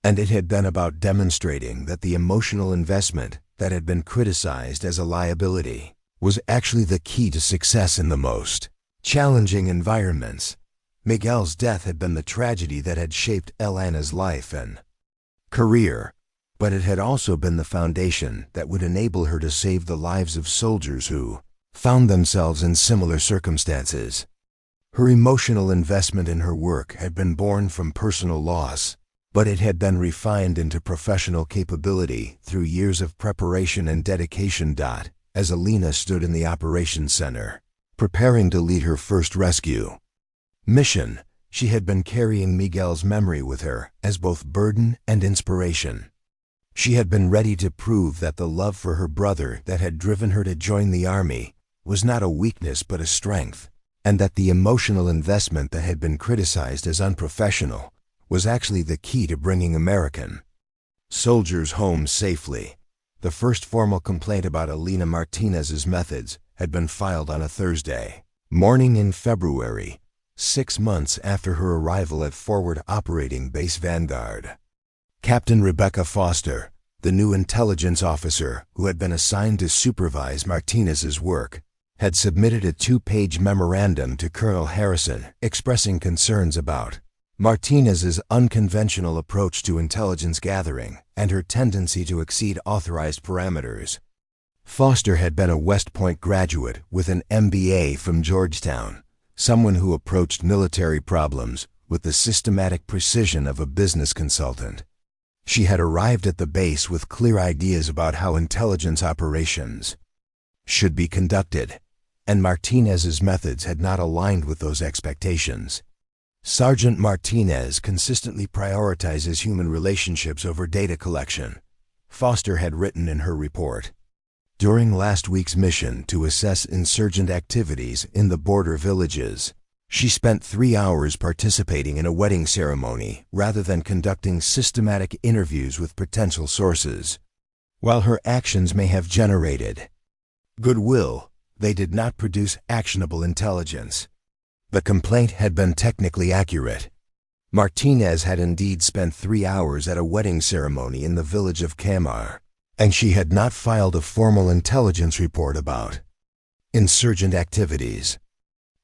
[SPEAKER 1] And it had been about demonstrating that the emotional investment that had been criticized as a liability was actually the key to success in the most challenging environments. Miguel's death had been the tragedy that had shaped Elena's life and career, but it had also been the foundation that would enable her to save the lives of soldiers who found themselves in similar circumstances. Her emotional investment in her work had been born from personal loss, but it had been refined into professional capability through years of preparation and dedication. As Elena stood in the operations center, preparing to lead her first rescue mission, she had been carrying Miguel's memory with her as both burden and inspiration. She had been ready to prove that the love for her brother that had driven her to join the army was not a weakness but a strength, and that the emotional investment that had been criticized as unprofessional was actually the key to bringing American soldiers home safely. The first formal complaint about Elena Martinez's methods had been filed on a Thursday morning in February, 6 months after her arrival at Forward Operating Base Vanguard. Captain Rebecca Foster, the new intelligence officer who had been assigned to supervise Martinez's work, had submitted a 2-page memorandum to Colonel Harrison expressing concerns about Martinez's unconventional approach to intelligence gathering and her tendency to exceed authorized parameters. Foster had been a West Point graduate with an MBA from Georgetown, someone who approached military problems with the systematic precision of a business consultant. She had arrived at the base with clear ideas about how intelligence operations should be conducted, and Martinez's methods had not aligned with those expectations. Sergeant Martinez consistently prioritizes human relationships over data collection, Foster had written in her report. During last week's mission to assess insurgent activities in the border villages, she spent 3 hours participating in a wedding ceremony rather than conducting systematic interviews with potential sources. While her actions may have generated goodwill, they did not produce actionable intelligence. The complaint had been technically accurate. Martinez had indeed spent 3 hours at a wedding ceremony in the village of Camar, and she had not filed a formal intelligence report about insurgent activities.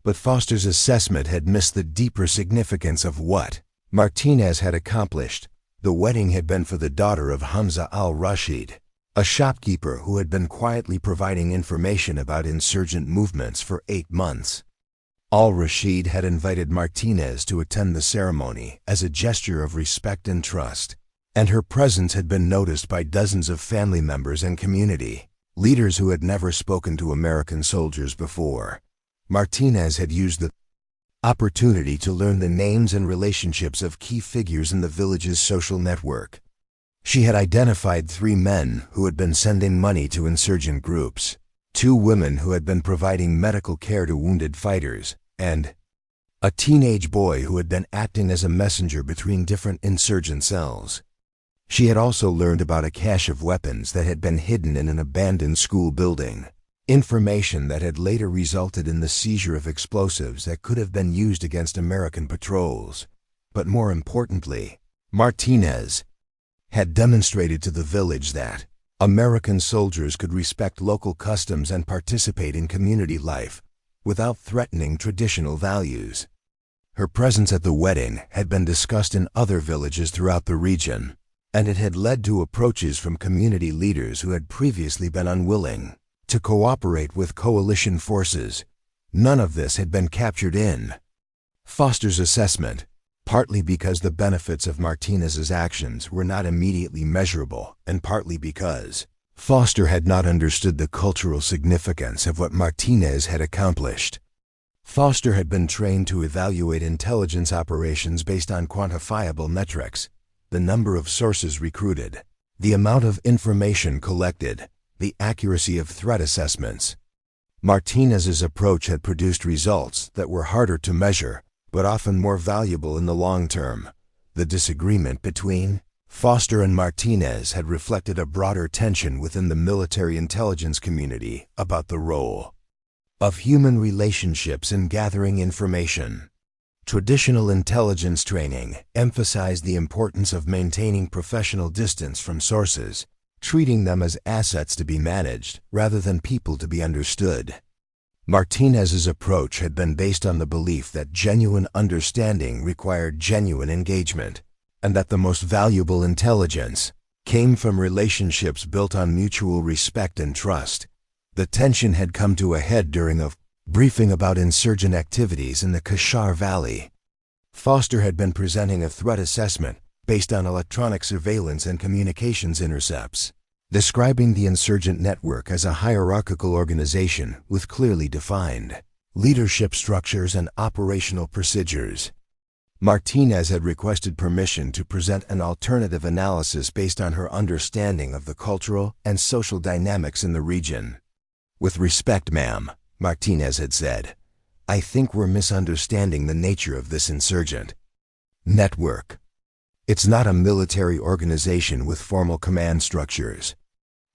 [SPEAKER 1] But Foster's assessment had missed the deeper significance of what Martinez had accomplished. The wedding had been for the daughter of Hamza al-Rashid, a shopkeeper who had been quietly providing information about insurgent movements for 8 months. Al-Rashid had invited Martinez to attend the ceremony as a gesture of respect and trust, and her presence had been noticed by dozens of family members and community leaders who had never spoken to American soldiers before. Martinez had used the opportunity to learn the names and relationships of key figures in the village's social network. She had identified 3 men who had been sending money to insurgent groups, 2 women who had been providing medical care to wounded fighters, and a teenage boy who had been acting as a messenger between different insurgent cells. She had also learned about a cache of weapons that had been hidden in an abandoned school building, information that had later resulted in the seizure of explosives that could have been used against American patrols. But more importantly, Martinez had demonstrated to the village that American soldiers could respect local customs and participate in community life without threatening traditional values. Her presence at the wedding had been discussed in other villages throughout the region, and it had led to approaches from community leaders who had previously been unwilling to cooperate with coalition forces. None of this had been captured in Foster's assessment, partly because the benefits of Martinez's actions were not immediately measurable, and partly because Foster had not understood the cultural significance of what Martinez had accomplished. Foster had been trained to evaluate intelligence operations based on quantifiable metrics: the number of sources recruited, the amount of information collected, the accuracy of threat assessments. Martinez's approach had produced results that were harder to measure, but often more valuable in the long term. The disagreement between Foster and Martinez had reflected a broader tension within the military intelligence community about the role of human relationships in gathering information. Traditional intelligence training emphasized the importance of maintaining professional distance from sources, treating them as assets to be managed rather than people to be understood. Martinez's approach had been based on the belief that genuine understanding required genuine engagement, and that the most valuable intelligence came from relationships built on mutual respect and trust. The tension had come to a head during a briefing about insurgent activities in the Kashar Valley. Foster had been presenting a threat assessment based on electronic surveillance and communications intercepts, describing the insurgent network as a hierarchical organization with clearly defined leadership structures and operational procedures. Martinez had requested permission to present an alternative analysis based on her understanding of the cultural and social dynamics in the region. "With respect, ma'am," Martinez had said, "I think we're misunderstanding the nature of this insurgent network. It's not a military organization with formal command structures.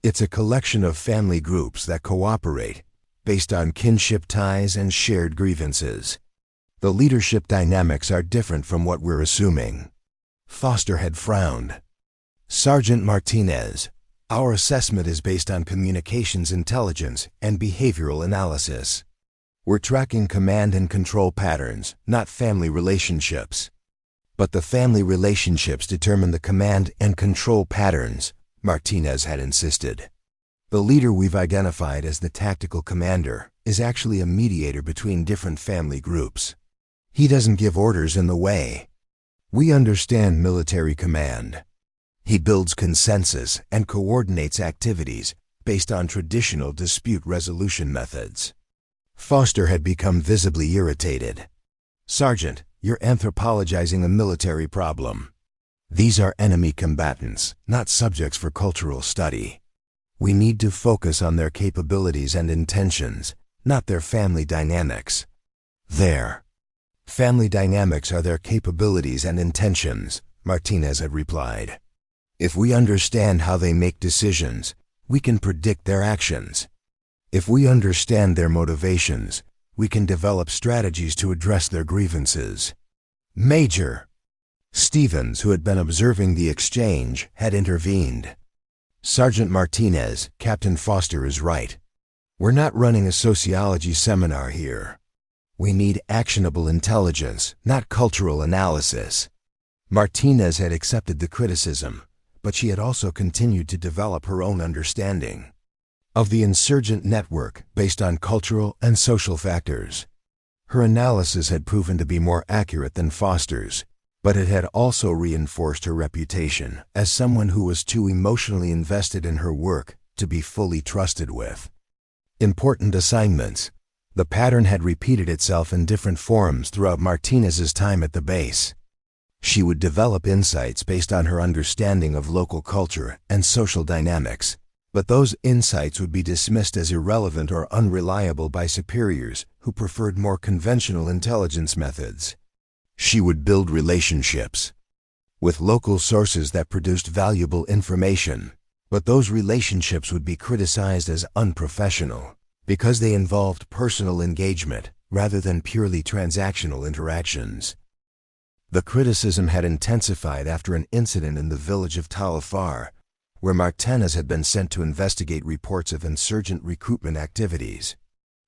[SPEAKER 1] It's a collection of family groups that cooperate based on kinship ties and shared grievances. The leadership dynamics are different from what we're assuming." Foster had frowned. "Sergeant Martinez, our assessment is based on communications intelligence and behavioral analysis. We're tracking command and control patterns, not family relationships." "But the family relationships determine the command and control patterns," Martinez had insisted. "The leader we've identified as the tactical commander is actually a mediator between different family groups. He doesn't give orders in the way we understand military command. He builds consensus and coordinates activities based on traditional dispute resolution methods." Foster had become visibly irritated. "Sergeant, you're anthropologizing a military problem. These are enemy combatants, not subjects for cultural study. We need to focus on their capabilities and intentions, not their family dynamics. Their family dynamics are their capabilities and intentions," Martinez had replied. "If we understand how they make decisions, we can predict their actions. If we understand their motivations, we can develop strategies to address their grievances." Major Stevens, who had been observing the exchange, had intervened. "Sergeant Martinez, Captain Foster is right. We're not running a sociology seminar here. We need actionable intelligence, not cultural analysis." Martinez had accepted the criticism, but she had also continued to develop her own understanding of the insurgent network based on cultural and social factors. Her analysis had proven to be more accurate than Foster's, but it had also reinforced her reputation as someone who was too emotionally invested in her work to be fully trusted with important assignments. The pattern had repeated itself in different forms throughout Martinez's time at the base. She would develop insights based on her understanding of local culture and social dynamics, but those insights would be dismissed as irrelevant or unreliable by superiors who preferred more conventional intelligence methods. She would build relationships with local sources that produced valuable information, but those relationships would be criticized as unprofessional because they involved personal engagement rather than purely transactional interactions. The criticism had intensified after an incident in the village of Talafar, where Martinez had been sent to investigate reports of insurgent recruitment activities.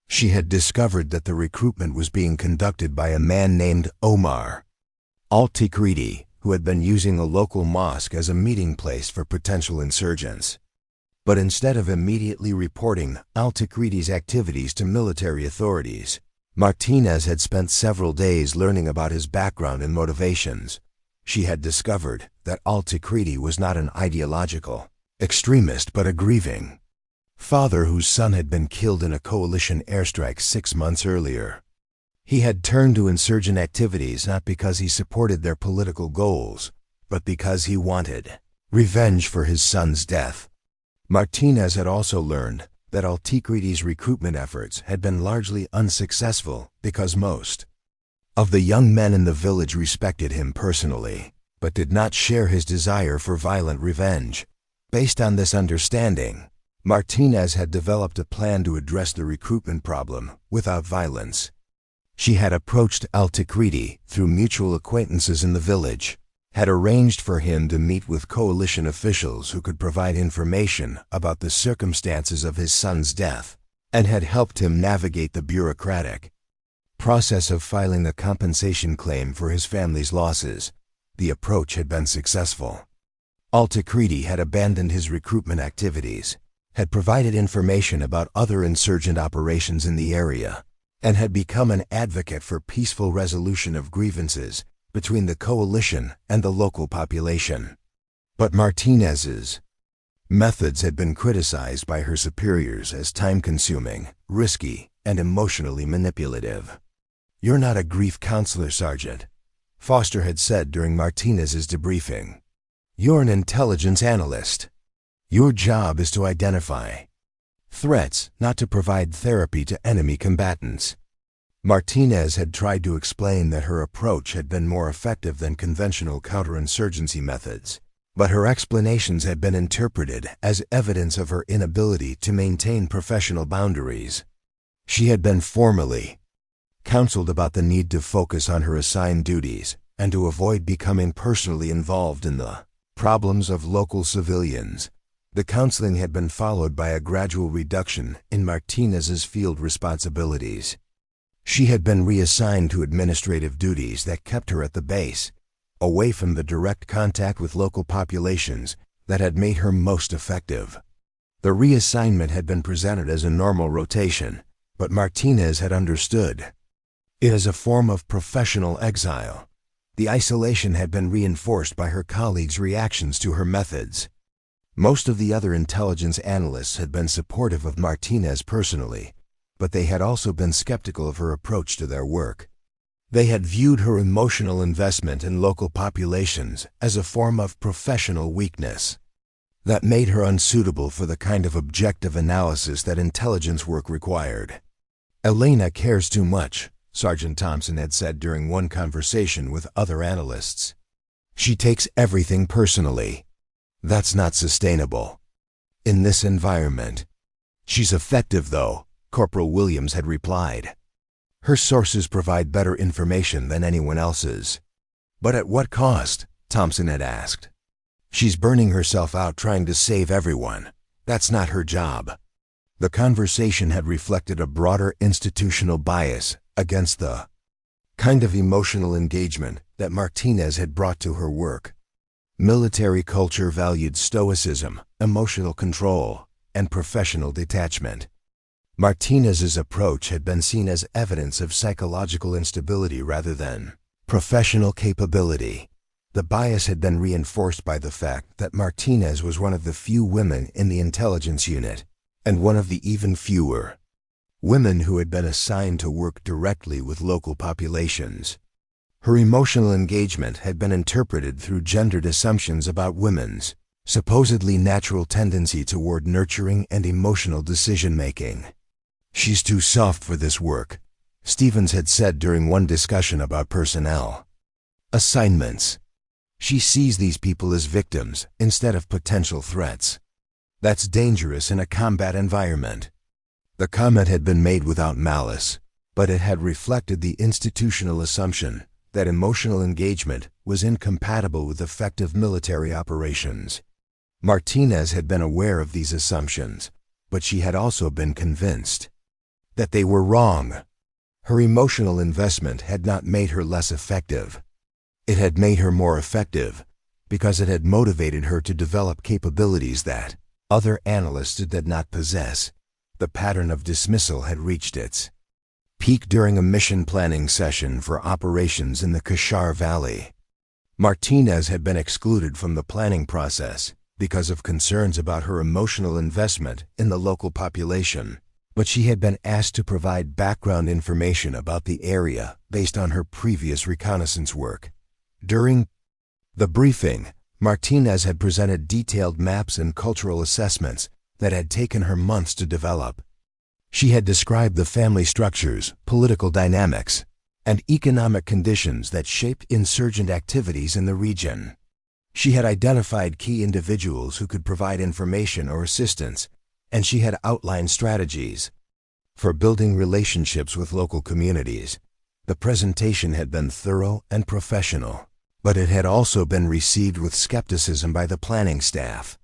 [SPEAKER 1] She had discovered that the recruitment was being conducted by a man named Omar al-Tikriti, who had been using a local mosque as a meeting place for potential insurgents. But instead of immediately reporting al-Tikriti's activities to military authorities, Martinez had spent several days learning about his background and motivations. She had discovered that al-Tikriti was not an ideological extremist but a grieving father whose son had been killed in a coalition airstrike 6 months earlier. He had turned to insurgent activities not because he supported their political goals, but because he wanted revenge for his son's death. Martinez had also learned that Alticrides' recruitment efforts had been largely unsuccessful because most of the young men in the village respected him personally, but did not share his desire for violent revenge. Based on this understanding, Martinez had developed a plan to address the recruitment problem without violence. She had approached Alticrides through mutual acquaintances in the village, had arranged for him to meet with coalition officials who could provide information about the circumstances of his son's death, and had helped him navigate the bureaucratic process of filing a compensation claim for his family's losses. The approach had been successful. Alticrides had abandoned his recruitment activities, had provided information about other insurgent operations in the area, and had become an advocate for peaceful resolution of grievances between the coalition and the local population. But Martinez's methods had been criticized by her superiors as time-consuming, risky, and emotionally manipulative. "You're not a grief counselor, Sergeant," Foster had said during Martinez's debriefing. "You're an intelligence analyst. Your job is to identify threats, not to provide therapy to enemy combatants." Martinez had tried to explain that her approach had been more effective than conventional counterinsurgency methods, but her explanations had been interpreted as evidence of her inability to maintain professional boundaries. She had been formally counseled about the need to focus on her assigned duties and to avoid becoming personally involved in the problems of local civilians. The counseling had been followed by a gradual reduction in Martinez's field responsibilities. She had been reassigned to administrative duties that kept her at the base, away from the direct contact with local populations that had made her most effective. The reassignment had been presented as a normal rotation, but Martinez had understood it as a form of professional exile. The isolation had been reinforced by her colleagues' reactions to her methods. Most of the other intelligence analysts had been supportive of Martinez personally, but they had also been skeptical of her approach to their work. They had viewed her emotional investment in local populations as a form of professional weakness that made her unsuitable for the kind of objective analysis that intelligence work required. "Elena cares too much," Sergeant Thompson had said during one conversation with other analysts. "She takes everything personally. That's not sustainable in this environment." "She's effective, though," Corporal Williams had replied. "Her sources provide better information than anyone else's." "But at what cost?" Thompson had asked. "She's burning herself out trying to save everyone. That's not her job." The conversation had reflected a broader institutional bias against the kind of emotional engagement that Martinez had brought to her work. Military culture valued stoicism, emotional control, and professional detachment. Martinez's approach had been seen as evidence of psychological instability rather than professional capability. The bias had been reinforced by the fact that Martinez was one of the few women in the intelligence unit, and one of the even fewer women who had been assigned to work directly with local populations. Her emotional engagement had been interpreted through gendered assumptions about women's supposedly natural tendency toward nurturing and emotional decision-making. "She's too soft for this work," Stevens had said during one discussion about personnel assignments. "She sees these people as victims instead of potential threats. That's dangerous in a combat environment." The comment had been made without malice, but it had reflected the institutional assumption that emotional engagement was incompatible with effective military operations. Martinez had been aware of these assumptions, but she had also been convinced that they were wrong. Her emotional investment had not made her less effective. It had made her more effective because it had motivated her to develop capabilities that other analysts did not possess. The pattern of dismissal had reached its peak during a mission planning session for operations in the Kashar Valley. Martinez had been excluded from the planning process because of concerns about her emotional investment in the local population, but she had been asked to provide background information about the area based on her previous reconnaissance work. During the briefing, Martinez had presented detailed maps and cultural assessments that had taken her months to develop. She had described the family structures, political dynamics, and economic conditions that shaped insurgent activities in the region. She had identified key individuals who could provide information or assistance, and she had outlined strategies for building relationships with local communities. The presentation had been thorough and professional, but it had also been received with skepticism by the planning staff.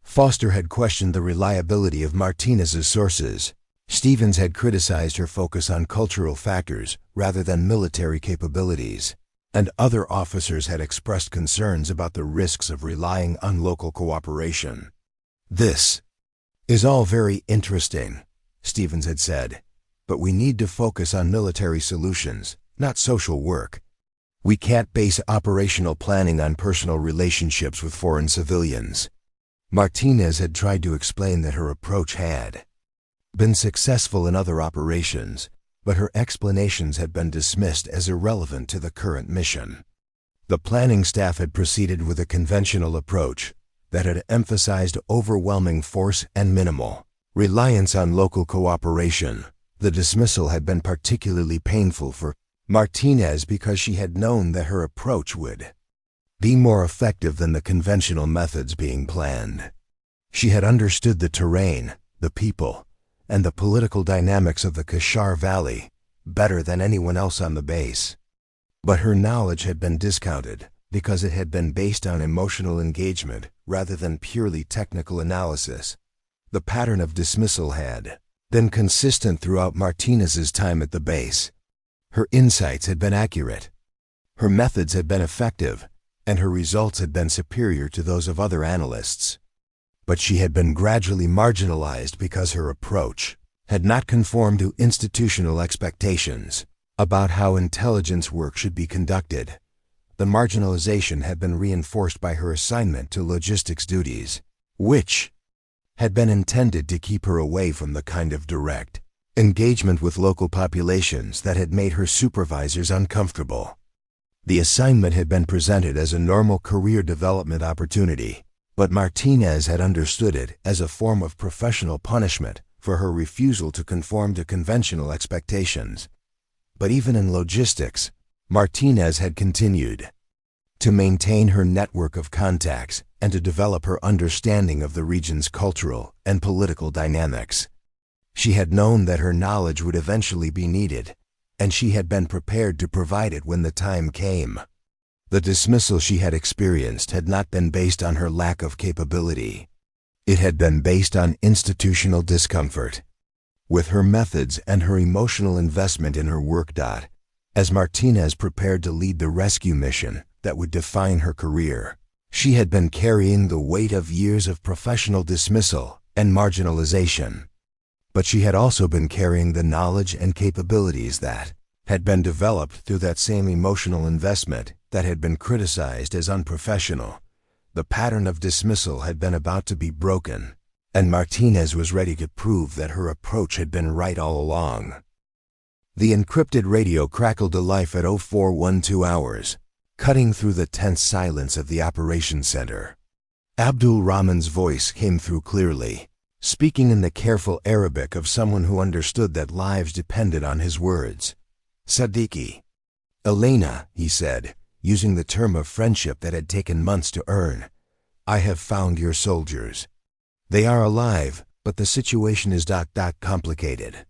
[SPEAKER 1] Foster had questioned the reliability of Martinez's sources. Stevens had criticized her focus on cultural factors rather than military capabilities, and other officers had expressed concerns about the risks of relying on local cooperation. "This is all very interesting," Stevens had said, "but we need to focus on military solutions, not social work. We can't base operational planning on personal relationships with foreign civilians." Martinez had tried to explain that her approach had been successful in other operations, but her explanations had been dismissed as irrelevant to the current mission. The planning staff had proceeded with a conventional approach that had emphasized overwhelming force and minimal reliance on local cooperation. The dismissal had been particularly painful for Martinez because she had known that her approach would be more effective than the conventional methods being planned. She had understood the terrain, the people, and the political dynamics of the Kashar Valley better than anyone else on the base. But her knowledge had been discounted because it had been based on emotional engagement rather than purely technical analysis. The pattern of dismissal had been consistent throughout Martinez's time at the base. Her insights had been accurate, her methods had been effective, and her results had been superior to those of other analysts. But she had been gradually marginalized because her approach had not conformed to institutional expectations about how intelligence work should be conducted. The marginalization had been reinforced by her assignment to logistics duties, which had been intended to keep her away from the kind of direct engagement with local populations that had made her supervisors uncomfortable. The assignment had been presented as a normal career development opportunity, but Martinez had understood it as a form of professional punishment for her refusal to conform to conventional expectations. But even in logistics, Martinez had continued to maintain her network of contacts and to develop her understanding of the region's cultural and political dynamics. She had known that her knowledge would eventually be needed, and she had been prepared to provide it when the time came. The dismissal she had experienced had not been based on her lack of capability. It had been based on institutional discomfort. With her methods and her emotional investment in her work. As Martinez prepared to lead the rescue mission that would define her career, she had been carrying the weight of years of professional dismissal and marginalization. But she had also been carrying the knowledge and capabilities that had been developed through that same emotional investment that had been criticized as unprofessional. The pattern of dismissal had been about to be broken, and Martinez was ready to prove that her approach had been right all along. The encrypted radio crackled to life at 0412 hours, cutting through the tense silence of the operations center. Abdul Rahman's voice came through clearly, speaking in the careful Arabic of someone who understood that lives depended on his words. "Sadiqi." "Elena," he said, using the term of friendship that had taken months to earn, "I have found your soldiers. They are alive, but the situation is complicated."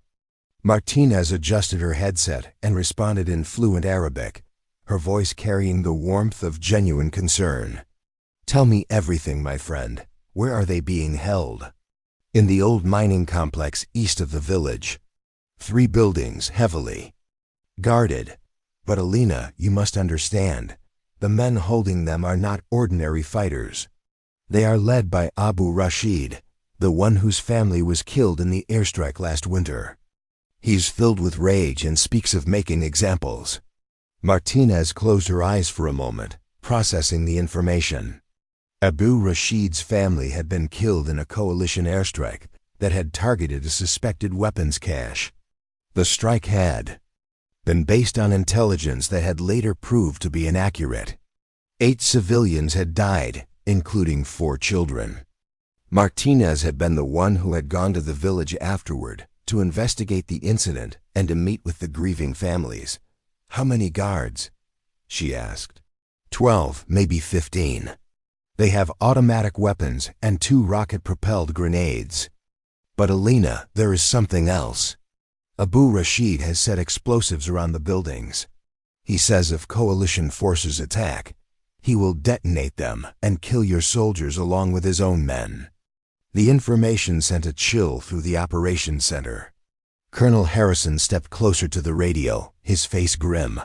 [SPEAKER 1] Martinez adjusted her headset and responded in fluent Arabic, her voice carrying the warmth of genuine concern. "Tell me everything, my friend. Where are they being held?" "In the old mining complex east of the village. 3 buildings, heavily guarded. But Alina, you must understand, the men holding them are not ordinary fighters. They are led by Abu Rashid, the one whose family was killed in the airstrike last winter. He's filled with rage and speaks of making examples." Martinez closed her eyes for a moment, processing the information. Abu Rashid's family had been killed in a coalition airstrike that had targeted a suspected weapons cache. The strike had been based on intelligence that had later proved to be inaccurate. 8 civilians had died, including 4 children. Martinez had been the one who had gone to the village afterward to investigate the incident and to meet with the grieving families. "How many guards?" she asked. 12, maybe 15. They have automatic weapons and 2 rocket-propelled grenades. But Alina, there is something else. Abu Rashid has set explosives around the buildings. He says if coalition forces attack, he will detonate them and kill your soldiers along with his own men. The information sent a chill through the operations center. Colonel Harrison stepped closer to the radio, his face grim.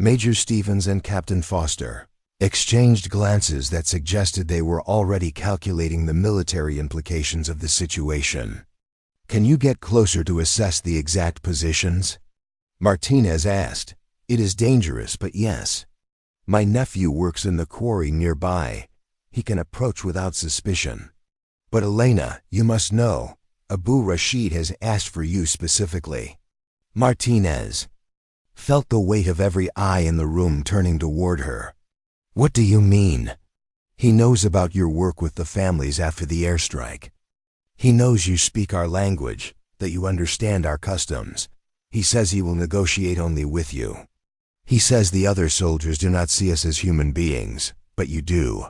[SPEAKER 1] Major Stevens and Captain Foster exchanged glances that suggested they were already calculating the military implications of the situation. "Can you get closer to assess the exact positions?" Martinez asked. "It is dangerous, but yes. My nephew works in the quarry nearby. He can approach without suspicion. But Elena, you must know, Abu Rashid has asked for you specifically." Martinez felt the weight of every eye in the room turning toward her. "What do you mean?" "He knows about your work with the families after the airstrike. He knows you speak our language, that you understand our customs. He says he will negotiate only with you. He says the other soldiers do not see us as human beings, but you do."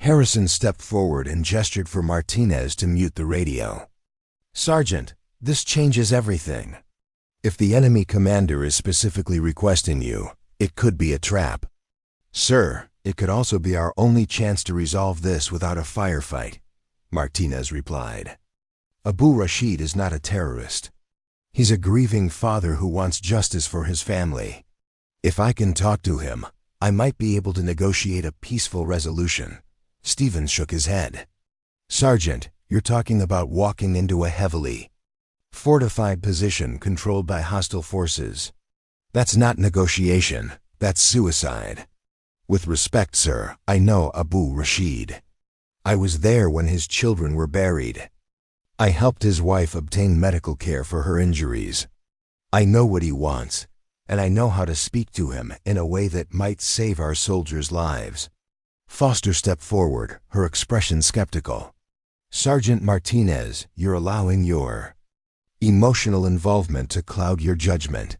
[SPEAKER 1] Harrison stepped forward and gestured for Martinez to mute the radio. "Sergeant, this changes everything. If the enemy commander is specifically requesting you, it could be a trap." "Sir, it could also be our only chance to resolve this without a firefight," Martinez replied. "Abu Rashid is not a terrorist. He's a grieving father who wants justice for his family. If I can talk to him, I might be able to negotiate a peaceful resolution." Stevens shook his head. "Sergeant, you're talking about walking into a heavily fortified position controlled by hostile forces. That's not negotiation, that's suicide. With respect, sir, I know Abu Rashid. I was there when his children were buried. I helped his wife obtain medical care for her injuries. I know what he wants, and I know how to speak to him in a way that might save our soldiers' lives." Foster stepped forward, her expression skeptical. "Sergeant Martinez, you're allowing your emotional involvement to cloud your judgment.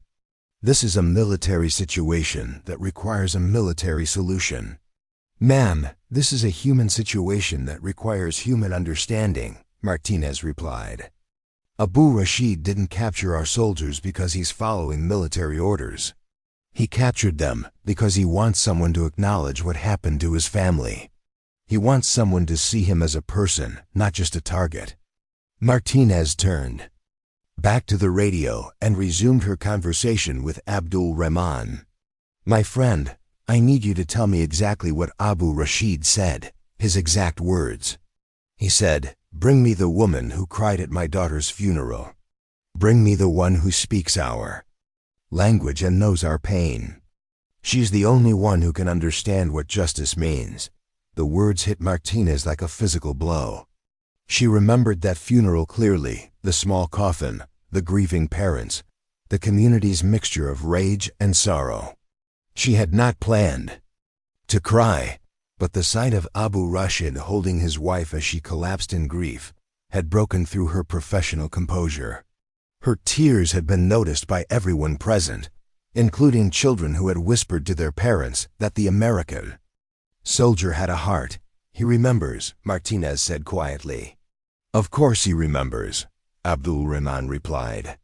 [SPEAKER 1] This is a military situation that requires a military solution." "Ma'am, this is a human situation that requires human understanding," Martinez replied. "Abu Rashid didn't capture our soldiers because he's following military orders. He captured them because he wants someone to acknowledge what happened to his family. He wants someone to see him as a person, not just a target." Martinez turned back to the radio and resumed her conversation with Abdul Rahman. "My friend, I need you to tell me exactly what Abu Rashid said, his exact words." "He said, 'Bring me the woman who cried at my daughter's funeral. Bring me the one who speaks our language and knows our pain. She's the only one who can understand what justice means." The words hit Martinez like a physical blow. She remembered that funeral clearly, the small coffin, the grieving parents, the community's mixture of rage and sorrow. She had not planned to cry, but the sight of Abu Rashid holding his wife as she collapsed in grief had broken through her professional composure. Her tears had been noticed by everyone present, including children who had whispered to their parents that the American soldier had a heart. "He remembers," Martinez said quietly. "Of course he remembers," Abdul Rahman replied.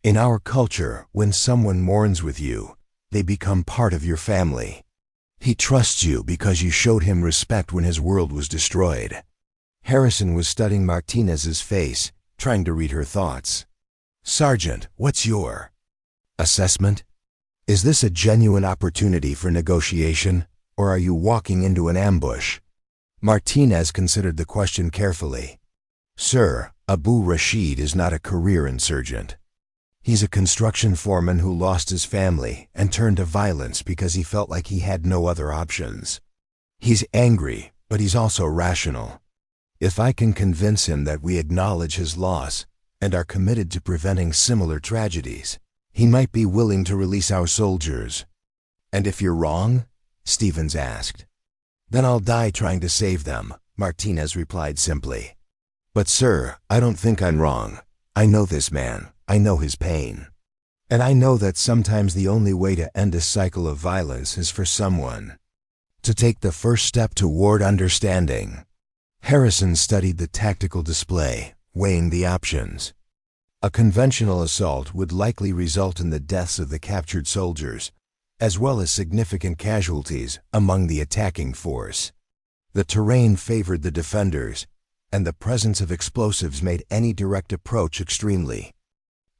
[SPEAKER 1] "In our culture, when someone mourns with you, they become part of your family. He trusts you because you showed him respect when his world was destroyed." Harrison was studying Martinez's face, trying to read her thoughts. "Sergeant, what's your assessment? Is this a genuine opportunity for negotiation, or are you walking into an ambush?" Martinez considered the question carefully. "Sir, Abu Rashid is not a career insurgent. He's a construction foreman who lost his family and turned to violence because he felt like he had no other options. He's angry, but he's also rational. If I can convince him that we acknowledge his loss and are committed to preventing similar tragedies, he might be willing to release our soldiers." "And if you're wrong?" Stevens asked. "Then I'll die trying to save them," Martinez replied simply. But sir, I don't think I'm wrong. I know this man. I know his pain. And I know that sometimes the only way to end a cycle of violence is for someone to take the first step toward understanding. Harrison studied the tactical display, weighing the options. A conventional assault would likely result in the deaths of the captured soldiers, as well as significant casualties among the attacking force. The terrain favored the defenders, and the presence of explosives made any direct approach extremely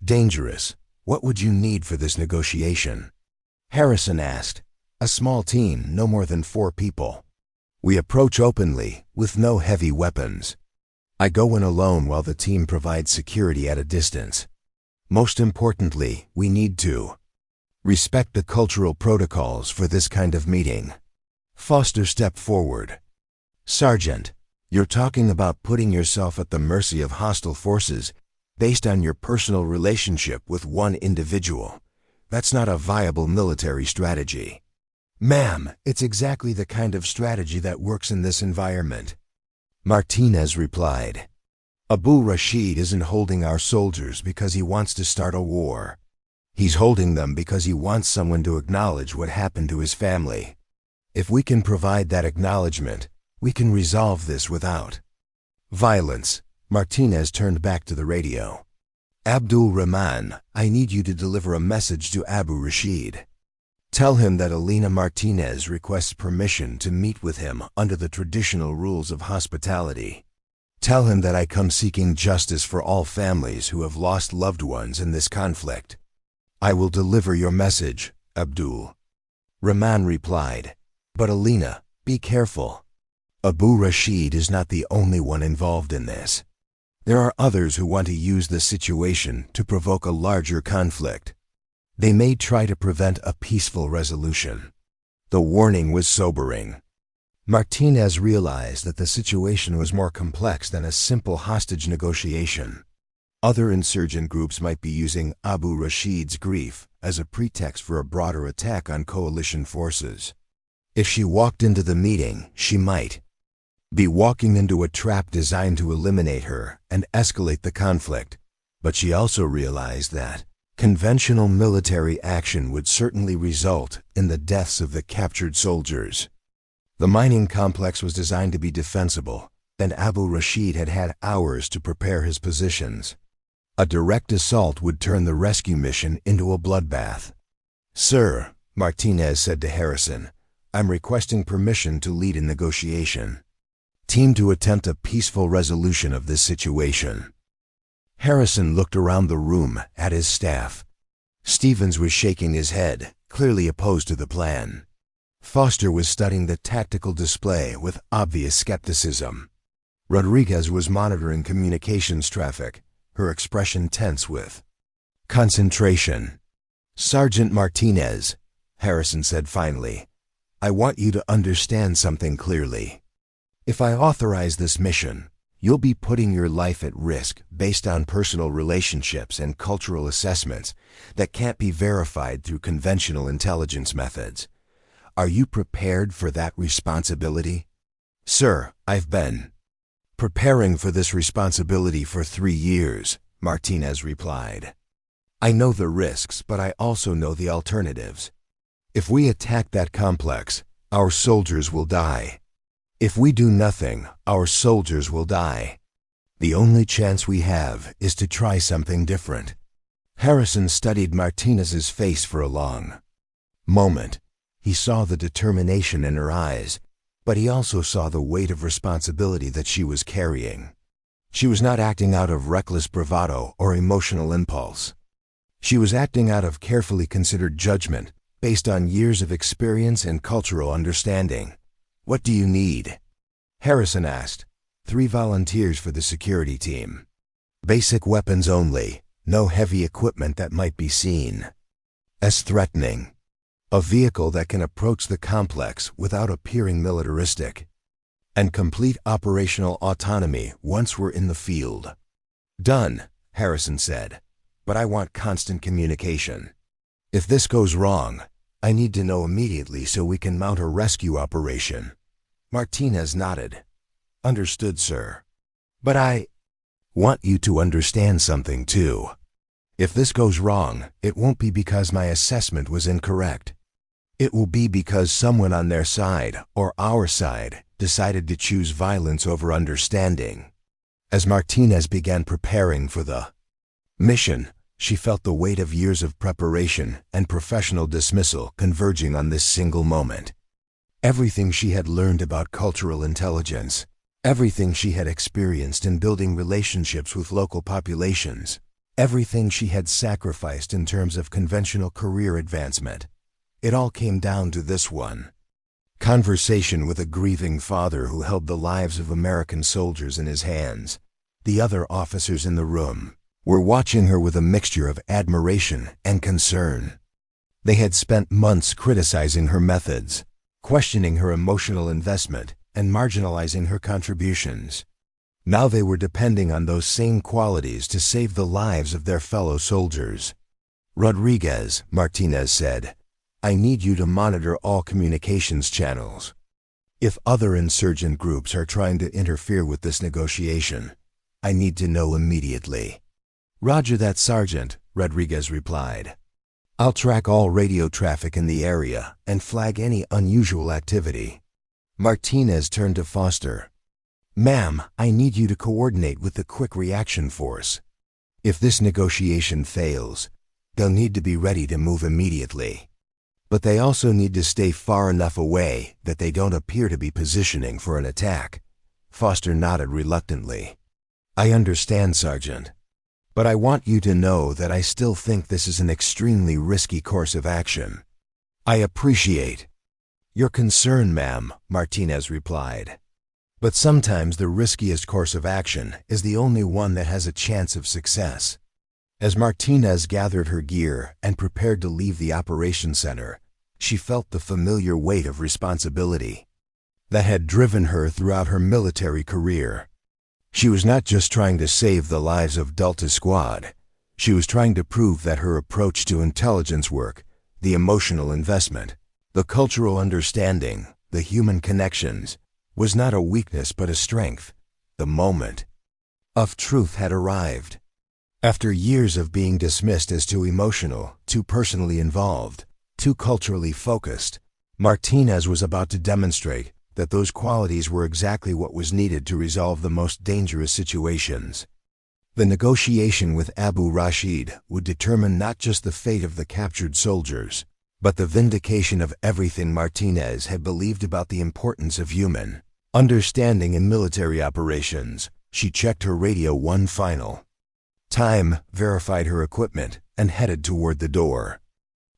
[SPEAKER 1] dangerous. What would you need for this negotiation? Harrison asked. A small team, no more than 4 people. We approach openly, with no heavy weapons. I go in alone while the team provides security at a distance. Most importantly, we need to respect the cultural protocols for this kind of meeting. Foster stepped forward. Sergeant, you're talking about putting yourself at the mercy of hostile forces based on your personal relationship with one individual. That's not a viable military strategy. Ma'am, it's exactly the kind of strategy that works in this environment. Martinez replied. Abu Rashid isn't holding our soldiers because he wants to start a war. He's holding them because he wants someone to acknowledge what happened to his family. If we can provide that acknowledgement, we can resolve this without violence. Martinez turned back to the radio. Abdul Rahman, I need you to deliver a message to Abu Rashid. Tell him that Alina Martinez requests permission to meet with him under the traditional rules of hospitality. Tell him that I come seeking justice for all families who have lost loved ones in this conflict. I will deliver your message, Abdul. Rahman replied. But Alina, be careful. Abu Rashid is not the only one involved in this. There are others who want to use the situation to provoke a larger conflict. They may try to prevent a peaceful resolution. The warning was sobering. Martinez realized that the situation was more complex than a simple hostage negotiation. Other insurgent groups might be using Abu Rashid's grief as a pretext for a broader attack on coalition forces. If she walked into the meeting, she might be walking into a trap designed to eliminate her and escalate the conflict. But she also realized that conventional military action would certainly result in the deaths of the captured soldiers. The mining complex was designed to be defensible, and Abu Rashid had had hours to prepare his positions. A direct assault would turn the rescue mission into a bloodbath. Sir, Martinez said to Harrison, I'm requesting permission to lead a negotiation. Team to attempt a peaceful resolution of this situation. Harrison looked around the room at his staff. Stevens was shaking his head, clearly opposed to the plan. Foster was studying the tactical display with obvious skepticism. Rodriguez was monitoring communications traffic, her expression tense with concentration. Sergeant Martinez, Harrison said finally, I want you to understand something clearly. If I authorize this mission, you'll be putting your life at risk based on personal relationships and cultural assessments that can't be verified through conventional intelligence methods. Are you prepared for that responsibility? Sir, I've been preparing for this responsibility for 3 years, Martinez replied. I know the risks, but I also know the alternatives. If we attack that complex, our soldiers will die. If we do nothing, our soldiers will die. The only chance we have is to try something different. Harrison studied Martinez's face for a long moment. He saw the determination in her eyes, but he also saw the weight of responsibility that she was carrying. She was not acting out of reckless bravado or emotional impulse. She was acting out of carefully considered judgment, based on years of experience and cultural understanding. What do you need? Harrison asked. 3 volunteers for the security team. Basic weapons only, no heavy equipment that might be seen as threatening. A vehicle that can approach the complex without appearing militaristic. And complete operational autonomy once we're in the field. Done, Harrison said, but I want constant communication. If this goes wrong, I need to know immediately so we can mount a rescue operation. Martinez nodded. Understood, sir. But Want you to understand something too. If this goes wrong, it won't be because my assessment was incorrect. It will be because someone on their side, or our side, decided to choose violence over understanding. As Martinez began preparing for the mission, she felt the weight of years of preparation and professional dismissal converging on this single moment. Everything she had learned about cultural intelligence, everything she had experienced in building relationships with local populations, everything she had sacrificed in terms of conventional career advancement, it all came down to this one conversation with a grieving father who held the lives of American soldiers in his hands. The other officers in the room were watching her with a mixture of admiration and concern. They had spent months criticizing her methods, questioning her emotional investment, and marginalizing her contributions. Now they were depending on those same qualities to save the lives of their fellow soldiers. "Rodriguez," Martinez said, "I need you to monitor all communications channels. If other insurgent groups are trying to interfere with this negotiation, I need to know immediately." "Roger that, Sergeant," Rodriguez replied. "I'll track all radio traffic in the area and flag any unusual activity." Martinez turned to Foster. "Ma'am, I need you to coordinate with the Quick Reaction Force. If this negotiation fails, they'll need to be ready to move immediately. But they also need to stay far enough away that they don't appear to be positioning for an attack." Foster nodded reluctantly. "I understand, Sergeant. But I want you to know that I still think this is an extremely risky course of action." "I appreciate your concern, ma'am," Martinez replied. "But sometimes the riskiest course of action is the only one that has a chance of success." As Martinez gathered her gear and prepared to leave the operations center, she felt the familiar weight of responsibility that had driven her throughout her military career. She was not just trying to save the lives of Delta Squad. She was trying to prove that her approach to intelligence work, the emotional investment, the cultural understanding, the human connections, was not a weakness but a strength. The moment of truth had arrived. After years of being dismissed as too emotional, too personally involved, too culturally focused, Martinez was about to demonstrate that those qualities were exactly what was needed to resolve the most dangerous situations. The negotiation with Abu Rashid would determine not just the fate of the captured soldiers, but the vindication of everything Martinez had believed about the importance of human understanding in military operations. She checked her radio one final time, verified her equipment, and headed toward the door.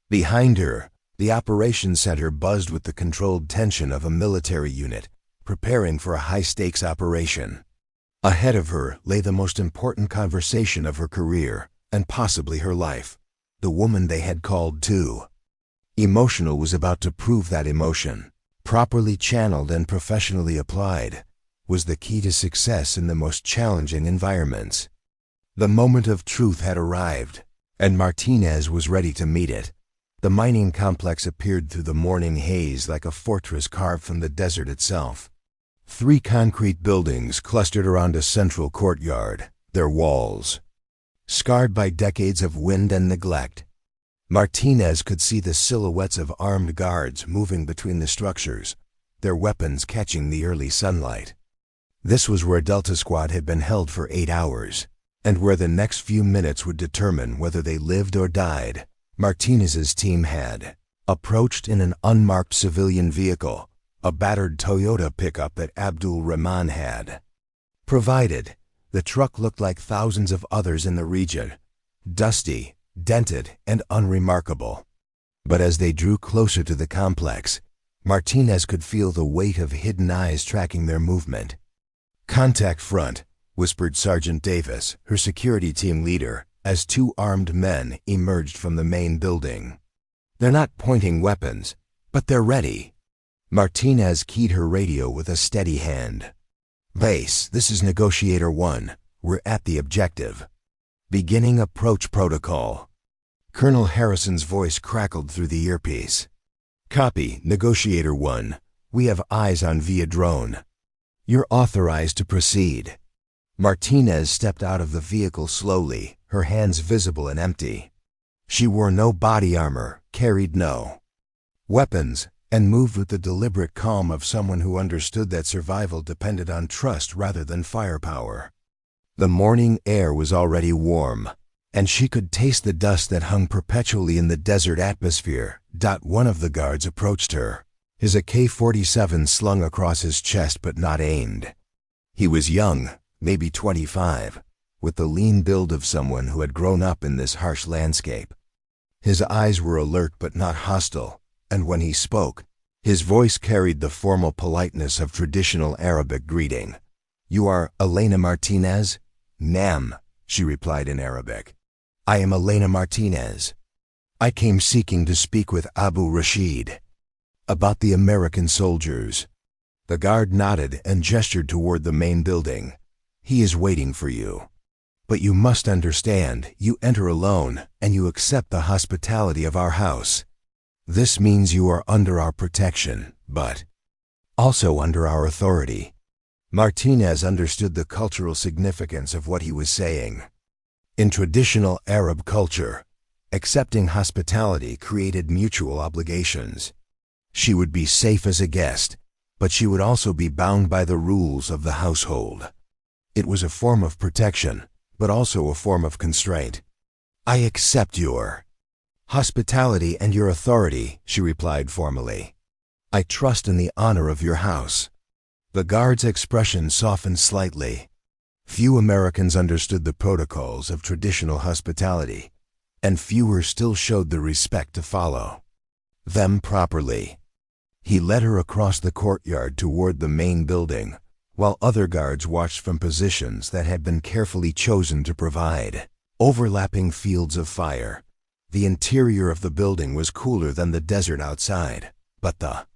[SPEAKER 1] Behind her, the operations center buzzed with the controlled tension of a military unit, preparing for a high-stakes operation. Ahead of her lay the most important conversation of her career, and possibly her life. The woman they had called to. Emotional was about to prove that emotion, properly channeled and professionally applied, was the key to success in the most challenging environments. The moment of truth had arrived, and Martinez was ready to meet it. The mining complex appeared through the morning haze like a fortress carved from the desert itself. 3 concrete buildings clustered around a central courtyard, their walls scarred by decades of wind and neglect. Martinez could see the silhouettes of armed guards moving between the structures, their weapons catching the early sunlight. This was where Delta Squad had been held for 8 hours, and where the next few minutes would determine whether they lived or died. Martinez's team had approached in an unmarked civilian vehicle, a battered Toyota pickup that Abdul Rahman had provided. The truck looked like thousands of others in the region, dusty, dented, and unremarkable. But as they drew closer to the complex, Martinez could feel the weight of hidden eyes tracking their movement. "Contact front," whispered Sergeant Davis, her security team leader, as 2 armed men emerged from the main building. "They're not pointing weapons, but they're ready." Martinez keyed her radio with a steady hand. "Base, this is Negotiator 1. We're at the objective. Beginning approach protocol." Colonel Harrison's voice crackled through the earpiece. "Copy, Negotiator 1. We have eyes on via drone. You're authorized to proceed." Martinez stepped out of the vehicle slowly, her hands visible and empty. She wore no body armor, carried no weapons, and moved with the deliberate calm of someone who understood that survival depended on trust rather than firepower. The morning air was already warm, and she could taste the dust that hung perpetually in the desert atmosphere. One of the guards approached her, his AK-47 slung across his chest but not aimed. He was young, maybe 25, with the lean build of someone who had grown up in this harsh landscape. His eyes were alert but not hostile, and when he spoke, his voice carried the formal politeness of traditional Arabic greeting. "You are Elena Martinez?" "Ma'am," she replied in Arabic. "I am Elena Martinez. I came seeking to speak with Abu Rashid about the American soldiers." The guard nodded and gestured toward the main building. "He is waiting for you. But you must understand, you enter alone, and you accept the hospitality of our house. This means you are under our protection, but also under our authority." Martinez understood the cultural significance of what he was saying. In traditional Arab culture, accepting hospitality created mutual obligations. She would be safe as a guest, but she would also be bound by the rules of the household. It was a form of protection, but also a form of constraint. "I accept your hospitality and your authority," she replied formally. "I trust in the honor of your house." The guard's expression softened slightly. Few Americans understood the protocols of traditional hospitality, and fewer still showed the respect to follow them properly. He led her across the courtyard toward the main building, while other guards watched from positions that had been carefully chosen to provide overlapping fields of fire. The interior of the building was cooler than the desert outside, but the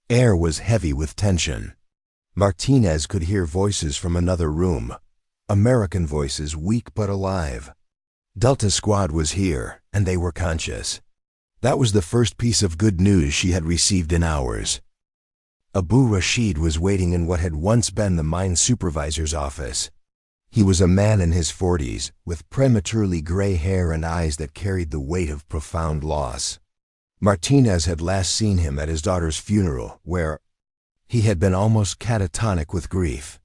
[SPEAKER 1] air was heavy with tension. Martinez could hear voices from another room, American voices, weak but alive. Delta Squad was here, and they were conscious. That was the first piece of good news she had received in hours. Abu Rashid was waiting in what had once been the mine supervisor's office. He was a man in his 40s, with prematurely gray hair and eyes that carried the weight of profound loss. Martinez had last seen him at his daughter's funeral, where he had been almost catatonic with grief.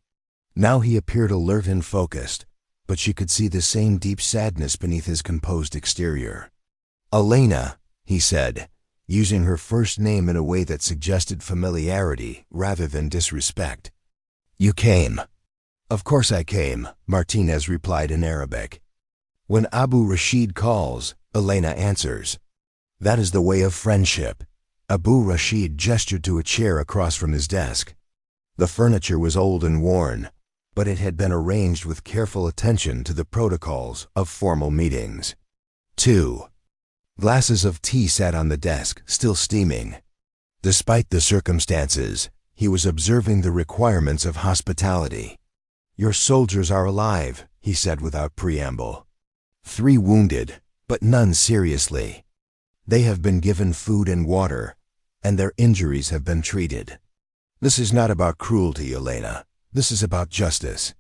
[SPEAKER 1] Now he appeared alert and focused, but she could see the same deep sadness beneath his composed exterior. "Elena," he said, using her first name in a way that suggested familiarity rather than disrespect. "You came." "Of course I came," Martinez replied in Arabic. "When Abu Rashid calls, Elena answers. That is the way of friendship." Abu Rashid gestured to a chair across from his desk. The furniture was old and worn, but it had been arranged with careful attention to the protocols of formal meetings. 2 glasses of tea sat on the desk, still steaming. Despite the circumstances, he was observing the requirements of hospitality. "Your soldiers are alive," he said without preamble. 3 wounded, but none seriously. They have been given food and water, and their injuries have been treated. This is not about cruelty, Elena. This is about justice.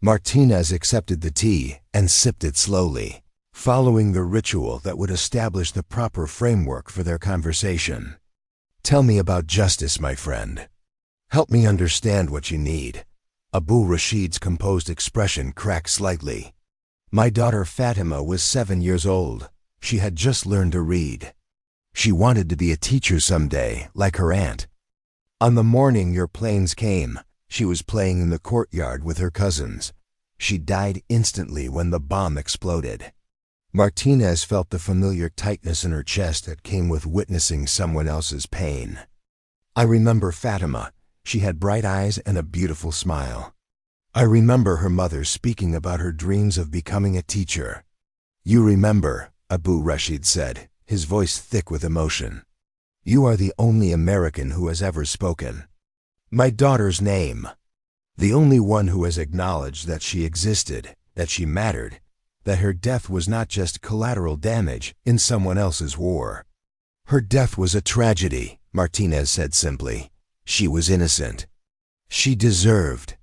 [SPEAKER 1] Martinez accepted the tea and sipped it slowly, following the ritual that would establish the proper framework for their conversation. "Tell me about justice, my friend. Help me understand what you need." Abu Rashid's composed expression cracked slightly. "My daughter Fatima was 7 years old. She had just learned to read. She wanted to be a teacher someday, like her aunt. On the morning your planes came, she was playing in the courtyard with her cousins. She died instantly when the bomb exploded." Martinez felt the familiar tightness in her chest that came with witnessing someone else's pain. "I remember Fatima. She had bright eyes and a beautiful smile. I remember her mother speaking about her dreams of becoming a teacher." "You remember," Abu Rashid said, his voice thick with emotion. "You are the only American who has ever spoken my daughter's name. The only one who has acknowledged that she existed, that she mattered, that her death was not just collateral damage in someone else's war. Her death was a tragedy," Martinez said simply. "She was innocent. She deserved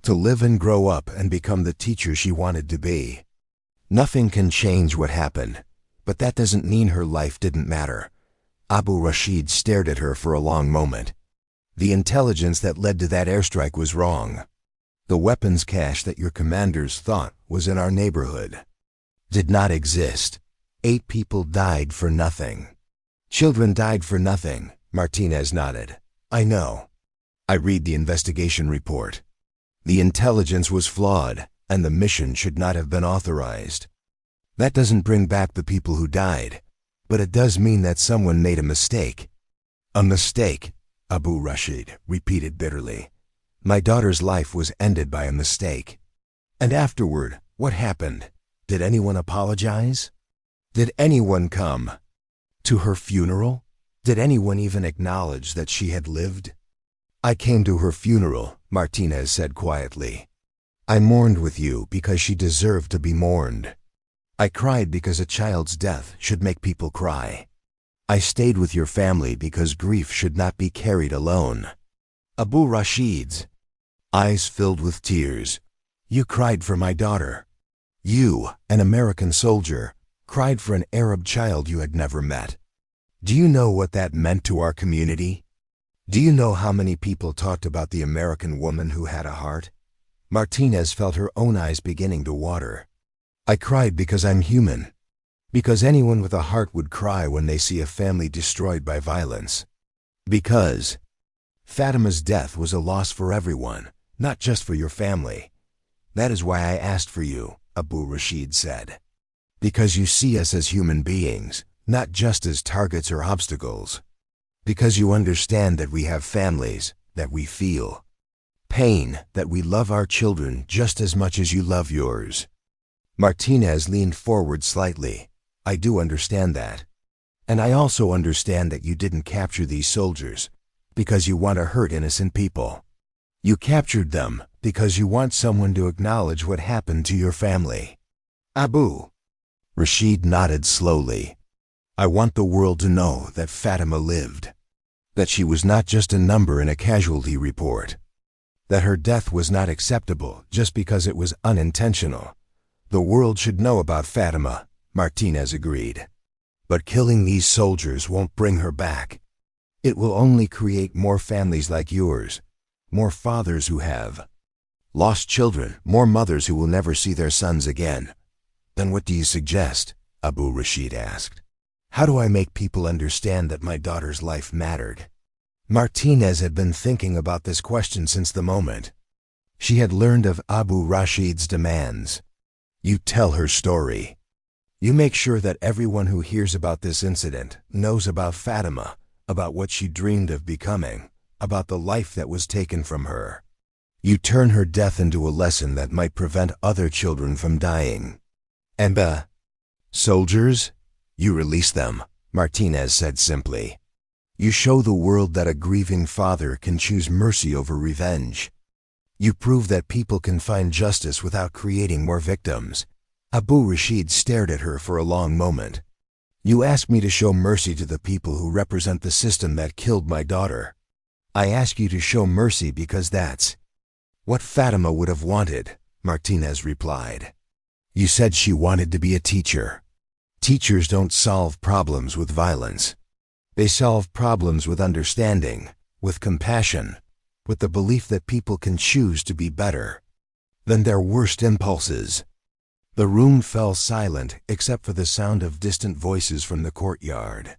[SPEAKER 1] to live and grow up and become the teacher she wanted to be. Nothing can change what happened, but that doesn't mean her life didn't matter. Abu Rashid stared at her for a long moment. The intelligence that led to that airstrike was wrong. The weapons cache that your commanders thought was in our neighborhood did not exist. 8 people died for nothing. Children died for nothing, Martinez nodded. I know. I read the investigation report. The intelligence was flawed, and the mission should not have been authorized. That doesn't bring back the people who died, but it does mean that someone made a mistake. A mistake, Abu Rashid repeated bitterly. My daughter's life was ended by a mistake. And afterward, what happened? Did anyone apologize? Did anyone come to her funeral? Did anyone even acknowledge that she had lived? I came to her funeral, Martinez said quietly. I mourned with you because she deserved to be mourned. I cried because a child's death should make people cry. I stayed with your family because grief should not be carried alone. Abu Rashid's eyes filled with tears. You cried for my daughter. You, an American soldier, cried for an Arab child you had never met. Do you know what that meant to our community? Do you know how many people talked about the American woman who had a heart? Martinez felt her own eyes beginning to water. I cried because I'm human. Because anyone with a heart would cry when they see a family destroyed by violence. Because Fatima's death was a loss for everyone, not just for your family. That is why I asked for you, Abu Rashid said. Because you see us as human beings, not just as targets or obstacles. Because you understand that we have families, that we feel pain, that we love our children just as much as you love yours. Martinez leaned forward slightly. I do understand that. And I also understand that you didn't capture these soldiers because you want to hurt innocent people. You captured them because you want someone to acknowledge what happened to your family. Abu Rashid nodded slowly. I want the world to know that Fatima lived. That she was not just a number in a casualty report. That her death was not acceptable just because it was unintentional. The world should know about Fatima, Martinez agreed. But killing these soldiers won't bring her back. It will only create more families like yours, more fathers who have lost children, more mothers who will never see their sons again. Then what do you suggest? Abu Rashid asked. How do I make people understand that my daughter's life mattered? Martinez had been thinking about this question since the moment she had learned of Abu Rashid's demands. You tell her story. You make sure that everyone who hears about this incident knows about Fatima, about what she dreamed of becoming, about the life that was taken from her. You turn her death into a lesson that might prevent other children from dying. And soldiers? You release them, Martinez said simply. You show the world that a grieving father can choose mercy over revenge. You prove that people can find justice without creating more victims. Abu Rashid stared at her for a long moment. You ask me to show mercy to the people who represent the system that killed my daughter. I ask you to show mercy because that's what Fatima would have wanted, Martinez replied. You said she wanted to be a teacher. Teachers don't solve problems with violence. They solve problems with understanding, with compassion, with the belief that people can choose to be better than their worst impulses. The room fell silent except for the sound of distant voices from the courtyard.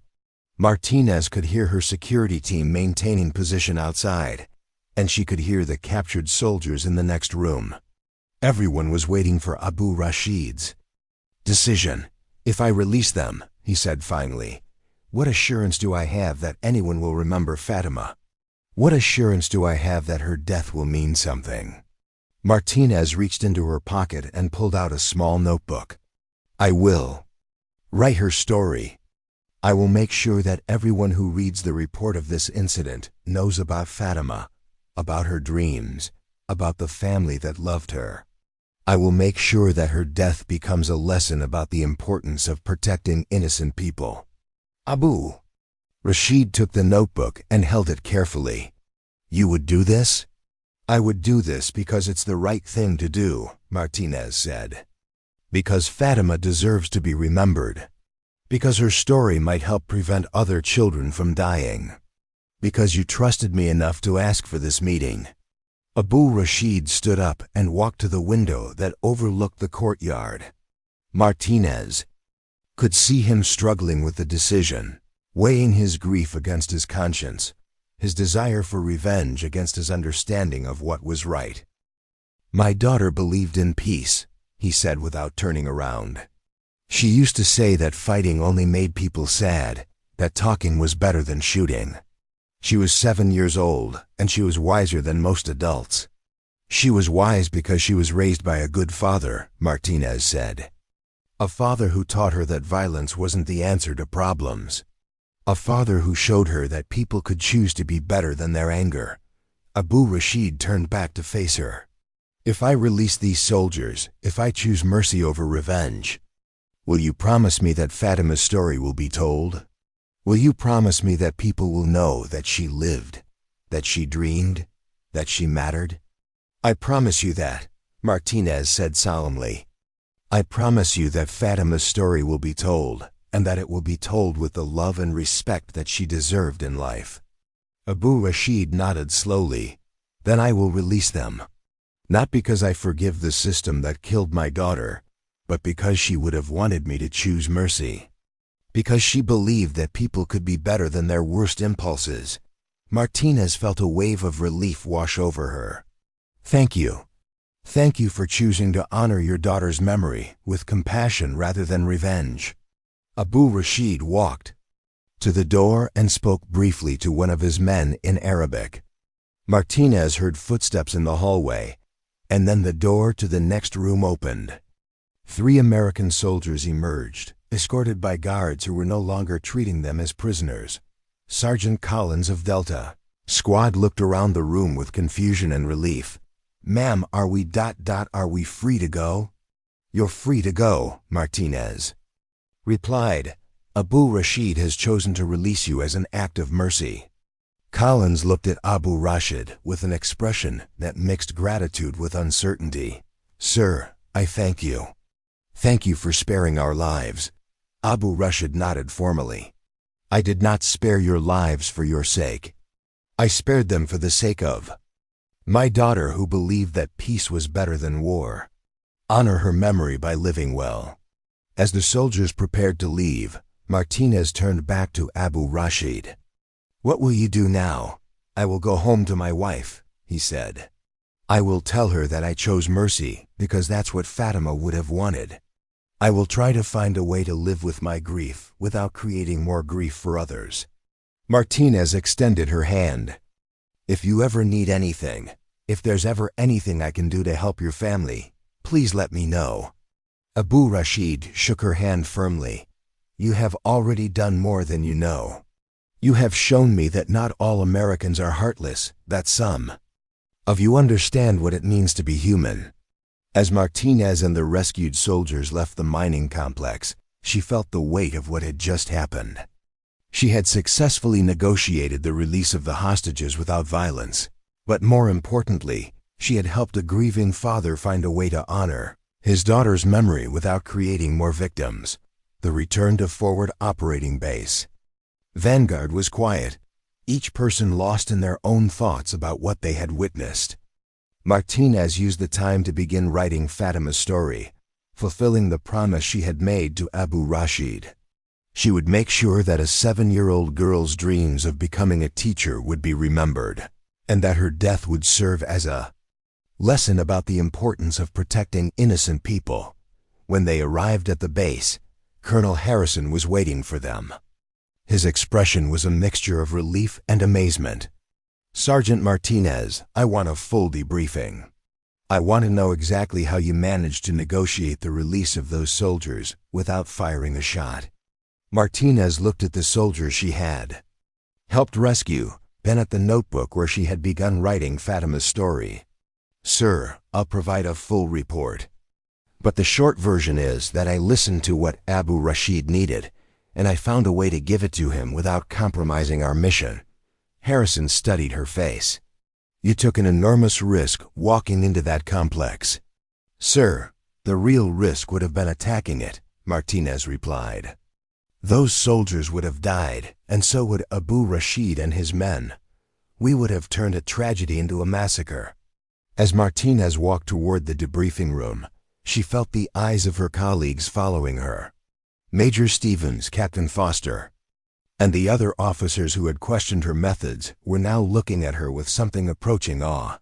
[SPEAKER 1] Martinez could hear her security team maintaining position outside, and she could hear the captured soldiers in the next room. Everyone was waiting for Abu Rashid's decision. If I release them, he said finally, what assurance do I have that anyone will remember Fatima? What assurance do I have that her death will mean something? Martinez reached into her pocket and pulled out a small notebook. I will write her story. I will make sure that everyone who reads the report of this incident knows about Fatima, about her dreams, about the family that loved her. I will make sure that her death becomes a lesson about the importance of protecting innocent people. Abu Rashid took the notebook and held it carefully. You would do this? I would do this because it's the right thing to do, Martinez said. Because Fatima deserves to be remembered. Because her story might help prevent other children from dying. Because you trusted me enough to ask for this meeting. Abu Rashid stood up and walked to the window that overlooked the courtyard. Martinez could see him struggling with the decision, weighing his grief against his conscience, his desire for revenge against his understanding of what was right. My daughter believed in peace, he said without turning around. She used to say that fighting only made people sad, that talking was better than shooting. She was 7 years old, and she was wiser than most adults. She was wise because she was raised by a good father, Martinez said. A father who taught her that violence wasn't the answer to problems. A father who showed her that people could choose to be better than their anger. Abu Rashid turned back to face her. If I release these soldiers, if I choose mercy over revenge, will you promise me that Fatima's story will be told? Will you promise me that people will know that she lived, that she dreamed, that she mattered? I promise you that, Martinez said solemnly. I promise you that Fatima's story will be told, and that it will be told with the love and respect that she deserved in life. Abu Rashid nodded slowly. Then I will release them. Not because I forgive the system that killed my daughter, but because she would have wanted me to choose mercy. Because she believed that people could be better than their worst impulses. Martinez felt a wave of relief wash over her. Thank you. Thank you for choosing to honor your daughter's memory with compassion rather than revenge. Abu Rashid walked to the door and spoke briefly to one of his men in Arabic. Martinez heard footsteps in the hallway, and then the door to the next room opened. 3 American soldiers emerged, escorted by guards who were no longer treating them as prisoners. Sergeant Collins of Delta. Squad looked around the room with confusion and relief. Ma'am, are we free to go? You're free to go, Martinez replied. Abu Rashid has chosen to release you as an act of mercy. Collins looked at Abu Rashid with an expression that mixed gratitude with uncertainty. Sir, I thank you. Thank you for sparing our lives. Abu Rashid nodded formally. I did not spare your lives for your sake. I spared them for the sake of my daughter who believed that peace was better than war. Honor her memory by living well. As the soldiers prepared to leave, Martinez turned back to Abu Rashid. What will you do now? I will go home to my wife, he said. I will tell her that I chose mercy because that's what Fatima would have wanted. I will try to find a way to live with my grief without creating more grief for others. Martinez extended her hand. If you ever need anything, if there's ever anything I can do to help your family, please let me know. Abu Rashid shook her hand firmly. You have already done more than you know. You have shown me that not all Americans are heartless, that some of you understand what it means to be human. As Martinez and the rescued soldiers left the mining complex, she felt the weight of what had just happened. She had successfully negotiated the release of the hostages without violence, but more importantly, she had helped a grieving father find a way to honor his daughter's memory without creating more victims. The return to forward operating base. Vanguard was quiet, each person lost in their own thoughts about what they had witnessed. Martinez used the time to begin writing Fatima's story, fulfilling the promise she had made to Abu Rashid. She would make sure that a 7-year-old girl's dreams of becoming a teacher would be remembered, and that her death would serve as a lesson about the importance of protecting innocent people. When they arrived at the base, Colonel Harrison was waiting for them. His expression was a mixture of relief and amazement. Sergeant Martinez, I want a full debriefing. I want to know exactly how you managed to negotiate the release of those soldiers without firing a shot. Martinez looked at the soldiers she had helped rescue, then at the notebook where she had begun writing Fatima's story. Sir, I'll provide a full report. But the short version is that I listened to what Abu Rashid needed, and I found a way to give it to him without compromising our mission. Harrison studied her face. You took an enormous risk walking into that complex. Sir, the real risk would have been attacking it, Martinez replied. Those soldiers would have died, and so would Abu Rashid and his men. We would have turned a tragedy into a massacre. As Martinez walked toward the debriefing room, she felt the eyes of her colleagues following her. Major Stevens, Captain Foster, and the other officers who had questioned her methods were now looking at her with something approaching awe.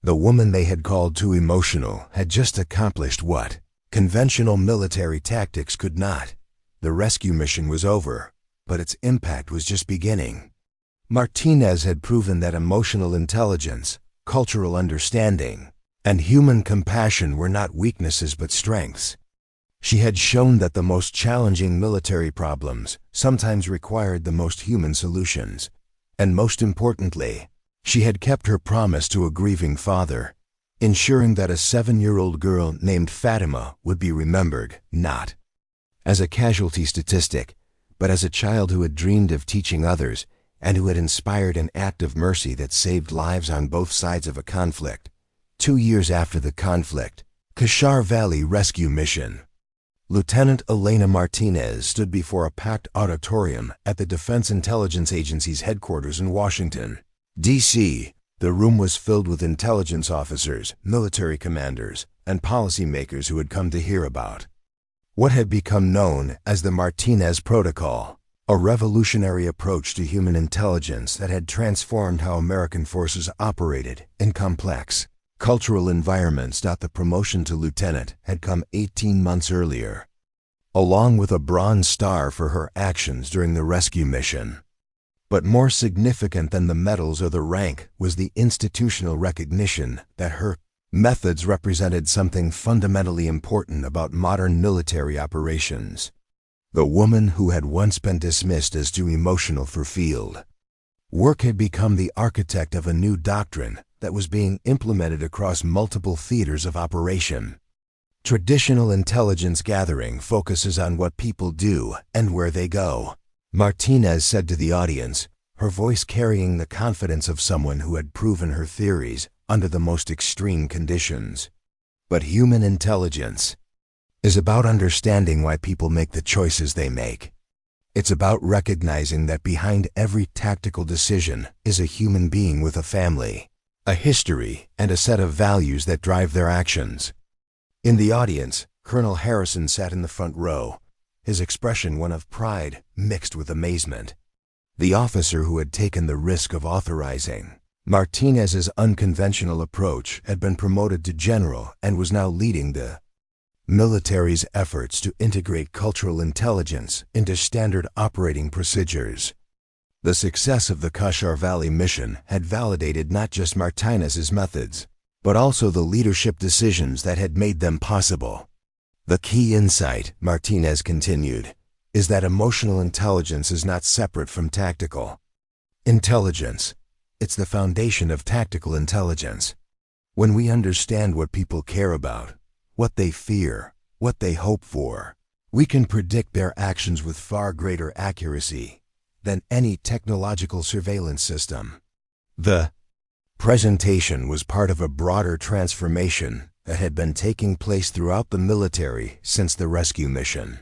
[SPEAKER 1] The woman they had called too emotional had just accomplished what conventional military tactics could not. The rescue mission was over, but its impact was just beginning. Martinez had proven that emotional intelligence, cultural understanding, and human compassion were not weaknesses but strengths. She had shown that the most challenging military problems sometimes required the most human solutions, and most importantly, she had kept her promise to a grieving father, ensuring that a 7-year-old girl named Fatima would be remembered, not as a casualty statistic, but as a child who had dreamed of teaching others and who had inspired an act of mercy that saved lives on both sides of a conflict. 2 years after the conflict, Kashar Valley Rescue Mission. Lieutenant Elena Martinez stood before a packed auditorium at the Defense Intelligence Agency's headquarters in Washington, D.C. The room was filled with intelligence officers, military commanders, and policymakers who had come to hear about what had become known as the Martinez Protocol, a revolutionary approach to human intelligence that had transformed how American forces operated in complex cultural environments. The promotion to lieutenant had come 18 months earlier, along with a Bronze Star for her actions during the rescue mission. But more significant than the medals or the rank was the institutional recognition that her methods represented something fundamentally important about modern military operations. The woman who had once been dismissed as too emotional for field work had become the architect of a new doctrine that was being implemented across multiple theaters of operation. Traditional intelligence gathering focuses on what people do and where they go, Martinez said to the audience, her voice carrying the confidence of someone who had proven her theories under the most extreme conditions. But human intelligence is about understanding why people make the choices they make. It's about recognizing that behind every tactical decision is a human being with a family, a history, and a set of values that drive their actions. In the audience, Colonel Harrison sat in the front row, his expression one of pride mixed with amazement. The officer who had taken the risk of authorizing Martinez's unconventional approach had been promoted to general and was now leading the military's efforts to integrate cultural intelligence into standard operating procedures. The success of the Kashar Valley mission had validated not just Martinez's methods, but also the leadership decisions that had made them possible. The key insight, Martinez continued, is that emotional intelligence is not separate from tactical intelligence. It's the foundation of tactical intelligence. When we understand what people care about, what they fear, what they hope for, we can predict their actions with far greater accuracy than any technological surveillance system. The presentation was part of a broader transformation that had been taking place throughout the military since the rescue mission.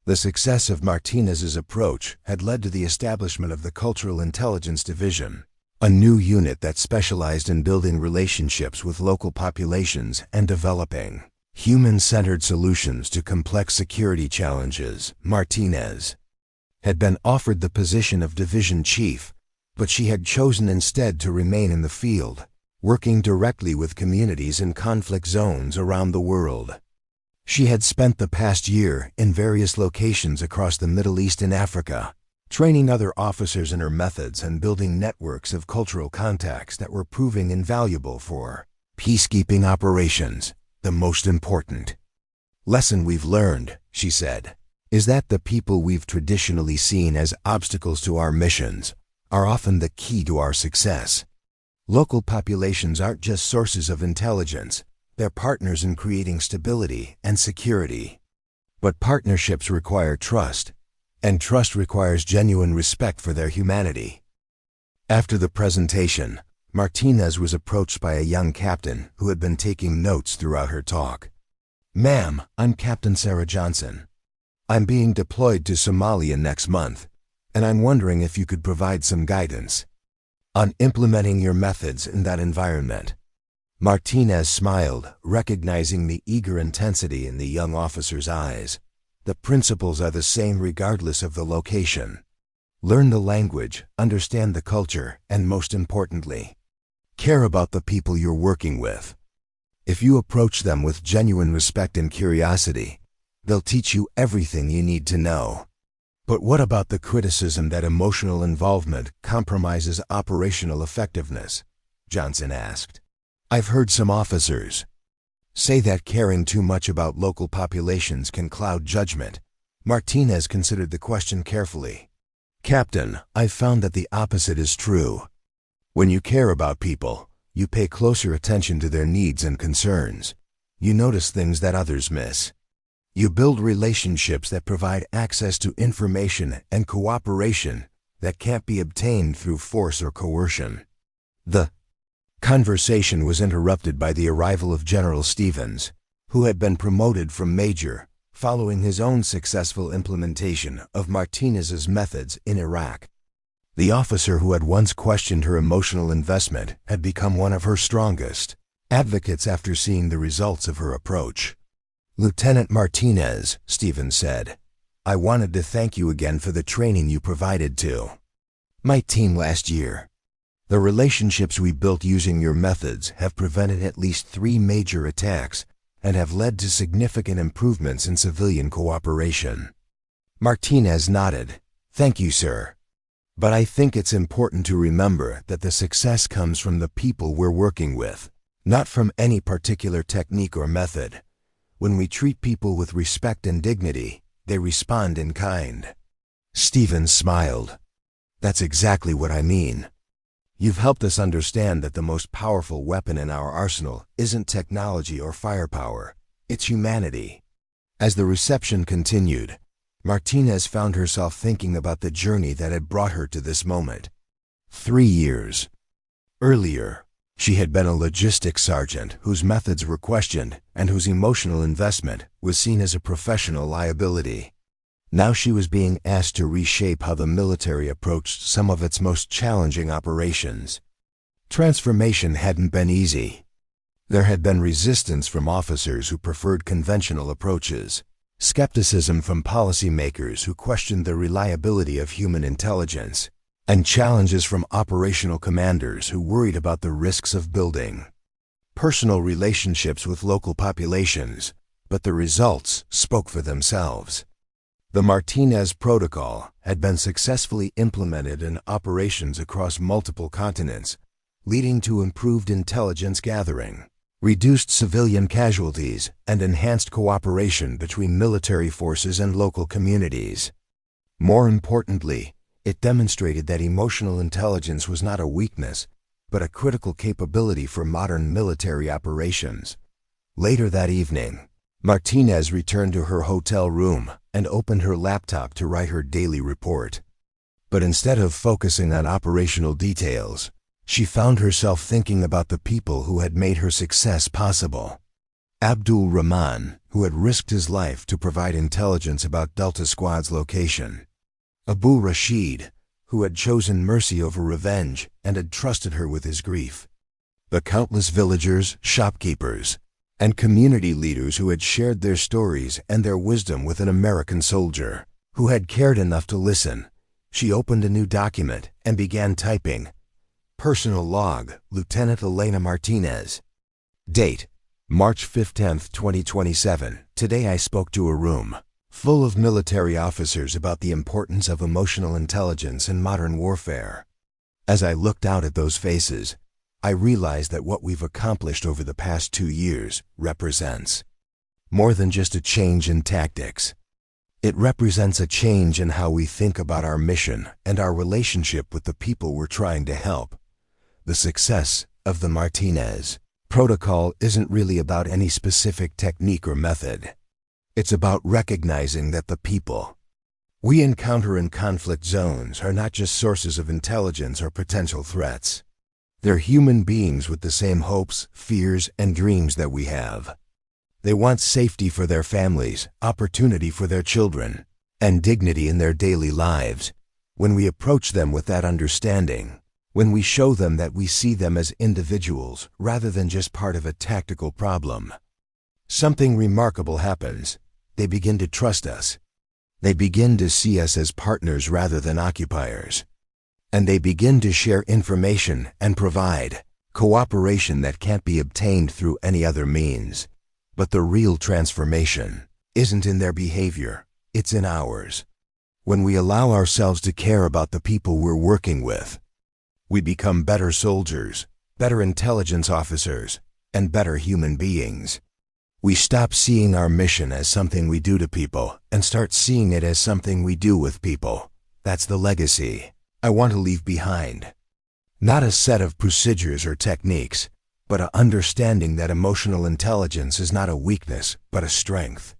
[SPEAKER 1] The success of Martinez's approach had led to the establishment of the Cultural Intelligence Division, a new unit that specialized in building relationships with local populations and developing human-centered solutions to complex security challenges. Martinez had been offered the position of division chief, but she had chosen instead to remain in the field, working directly with communities in conflict zones around the world. She had spent the past year in various locations across the Middle East and Africa, training other officers in her methods and building networks of cultural contacts that were proving invaluable for peacekeeping operations. The most important lesson we've learned, she said, is that the people we've traditionally seen as obstacles to our missions are often the key to our success. Local populations aren't just sources of intelligence, they're partners in creating stability and security. But partnerships require trust, and trust requires genuine respect for their humanity. After the presentation, Martinez was approached by a young captain who had been taking notes throughout her talk. "Ma'am, I'm Captain Sarah Johnson. I'm being deployed to Somalia next month, and I'm wondering if you could provide some guidance on implementing your methods in that environment." Martinez smiled, recognizing the eager intensity in the young officer's eyes. "The principles are the same regardless of the location. Learn the language, understand the culture, and most importantly, care about the people you're working with. If you approach them with genuine respect and curiosity, they'll teach you everything you need to know." "But what about the criticism that emotional involvement compromises operational effectiveness?" Johnson asked. "I've heard some officers say that caring too much about local populations can cloud judgment." Martinez considered the question carefully. "Captain, I've found that the opposite is true. When you care about people, you pay closer attention to their needs and concerns. You notice things that others miss. You build relationships that provide access to information and cooperation that can't be obtained through force or coercion." The conversation was interrupted by the arrival of General Stevens, who had been promoted from major following his own successful implementation of Martinez's methods in Iraq. The officer who had once questioned her emotional investment had become one of her strongest advocates after seeing the results of her approach. "Lieutenant Martinez," Stevens said, "I wanted to thank you again for the training you provided to my team last year. The relationships we built using your methods have prevented at least 3 major attacks and have led to significant improvements in civilian cooperation." Martinez nodded. "Thank you, sir. But I think it's important to remember that the success comes from the people we're working with, not from any particular technique or method. When we treat people with respect and dignity, they respond in kind." Stevens smiled. "That's exactly what I mean. You've helped us understand that the most powerful weapon in our arsenal isn't technology or firepower, it's humanity." As the reception continued, Martinez found herself thinking about the journey that had brought her to this moment. 3 years earlier, she had been a logistics sergeant whose methods were questioned and whose emotional investment was seen as a professional liability. Now she was being asked to reshape how the military approached some of its most challenging operations. Transformation hadn't been easy. There had been resistance from officers who preferred conventional approaches, skepticism from policymakers who questioned the reliability of human intelligence, and challenges from operational commanders who worried about the risks of building personal relationships with local populations, but the results spoke for themselves. The Martinez Protocol had been successfully implemented in operations across multiple continents, leading to improved intelligence gathering, reduced civilian casualties, and enhanced cooperation between military forces and local communities. More importantly, it demonstrated that emotional intelligence was not a weakness, but a critical capability for modern military operations. Later that evening, Martinez returned to her hotel room and opened her laptop to write her daily report. But instead of focusing on operational details, she found herself thinking about the people who had made her success possible. Abdul Rahman, who had risked his life to provide intelligence about Delta Squad's location. Abu Rashid, who had chosen mercy over revenge and had trusted her with his grief. The countless villagers, shopkeepers, and community leaders who had shared their stories and their wisdom with an American soldier who had cared enough to listen. She opened a new document and began typing. Personal log, Lieutenant Elena Martinez. Date, March 15, 2027. Today I spoke to a room full of military officers about the importance of emotional intelligence in modern warfare. As I looked out at those faces, I realized that what we've accomplished over the past 2 years represents more than just a change in tactics. It represents a change in how we think about our mission and our relationship with the people we're trying to help. The success of the Martinez Protocol isn't really about any specific technique or method. It's about recognizing that the people we encounter in conflict zones are not just sources of intelligence or potential threats. They're human beings with the same hopes, fears, and dreams that we have. They want safety for their families, opportunity for their children, and dignity in their daily lives. When we approach them with that understanding, when we show them that we see them as individuals rather than just part of a tactical problem, something remarkable happens. They begin to trust us. They begin to see us as partners rather than occupiers. And they begin to share information and provide cooperation that can't be obtained through any other means. But the real transformation isn't in their behavior, it's in ours. When we allow ourselves to care about the people we're working with, we become better soldiers, better intelligence officers, and better human beings. We stop seeing our mission as something we do to people and start seeing it as something we do with people. That's the legacy I want to leave behind. Not a set of procedures or techniques, but an understanding that emotional intelligence is not a weakness, but a strength.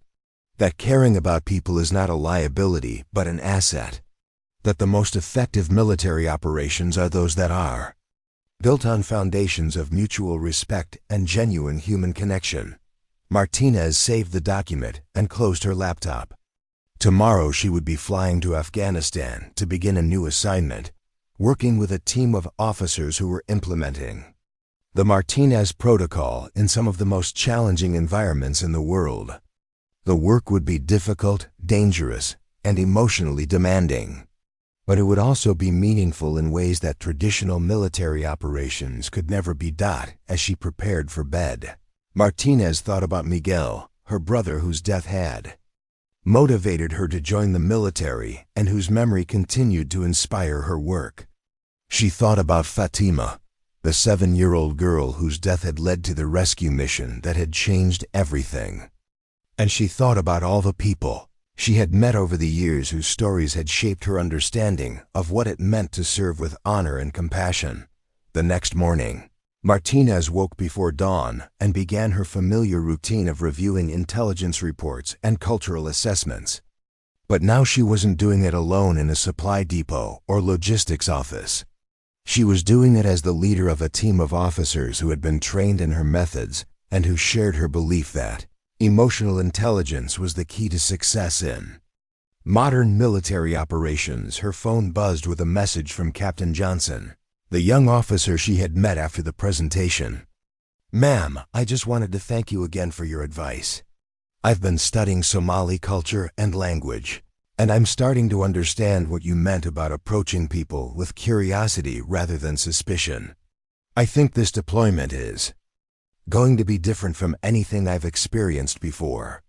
[SPEAKER 1] That caring about people is not a liability, but an asset. That the most effective military operations are those that are built on foundations of mutual respect and genuine human connection. Martinez saved the document and closed her laptop. Tomorrow she would be flying to Afghanistan to begin a new assignment, working with a team of officers who were implementing the Martinez Protocol in some of the most challenging environments in the world. The work would be difficult, dangerous, and emotionally demanding. But it would also be meaningful in ways that traditional military operations could never be. As she prepared for bed, Martinez thought about Miguel, her brother whose death had motivated her to join the military and whose memory continued to inspire her work. She thought about Fatima, the 7-year-old girl whose death had led to the rescue mission that had changed everything. And she thought about all the people she had met over the years whose stories had shaped her understanding of what it meant to serve with honor and compassion. The next morning, Martinez woke before dawn and began her familiar routine of reviewing intelligence reports and cultural assessments. But now she wasn't doing it alone in a supply depot or logistics office. She was doing it as the leader of a team of officers who had been trained in her methods and who shared her belief that emotional intelligence was the key to success in modern military operations. Her phone buzzed with a message from Captain Johnson, the young officer she had met after the presentation. "Ma'am, I just wanted to thank you again for your advice. I've been studying Somali culture and language, and I'm starting to understand what you meant about approaching people with curiosity rather than suspicion. I think this deployment is going to be different from anything I've experienced before."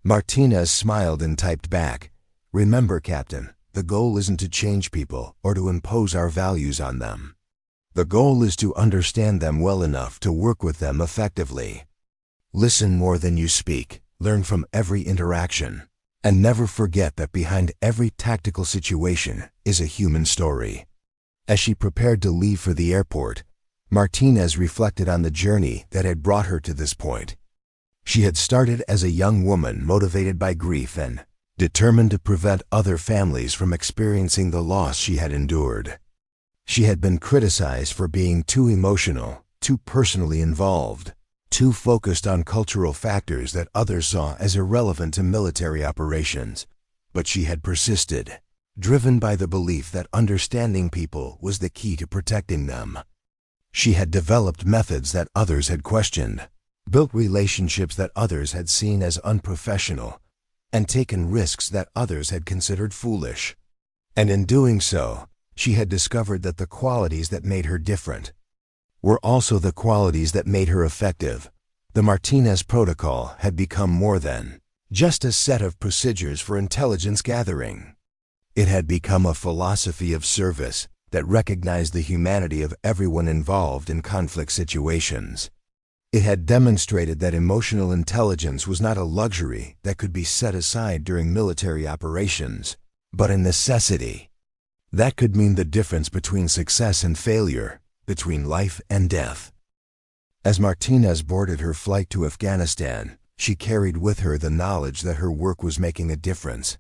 [SPEAKER 1] Martinez smiled and typed back, "Remember, Captain, the goal isn't to change people or to impose our values on them. The goal is to understand them well enough to work with them effectively. Listen more than you speak, learn from every interaction, and never forget that behind every tactical situation is a human story." As she prepared to leave for the airport, Martinez reflected on the journey that had brought her to this point. She had started as a young woman motivated by grief and determined to prevent other families from experiencing the loss she had endured. She had been criticized for being too emotional, too personally involved, too focused on cultural factors that others saw as irrelevant to military operations. But she had persisted, driven by the belief that understanding people was the key to protecting them. She had developed methods that others had questioned, built relationships that others had seen as unprofessional, and taken risks that others had considered foolish. And in doing so, she had discovered that the qualities that made her different were also the qualities that made her effective. The Martinez Protocol had become more than just a set of procedures for intelligence gathering. It had become a philosophy of service that recognized the humanity of everyone involved in conflict situations. It had demonstrated that emotional intelligence was not a luxury that could be set aside during military operations, but a necessity that could mean the difference between success and failure, between life and death. As Martinez boarded her flight to Afghanistan, she carried with her the knowledge that her work was making a difference,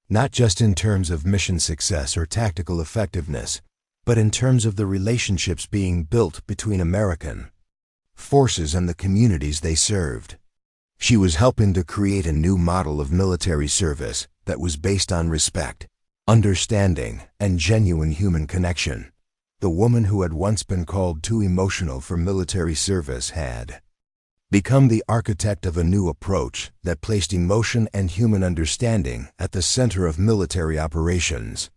[SPEAKER 1] not just in terms of mission success or tactical effectiveness, but in terms of the relationships being built between American forces and the communities they served. She was helping to create a new model of military service that was based on respect, understanding, and genuine human connection. The woman who had once been called too emotional for military service had become the architect of a new approach that placed emotion and human understanding at the center of military operations.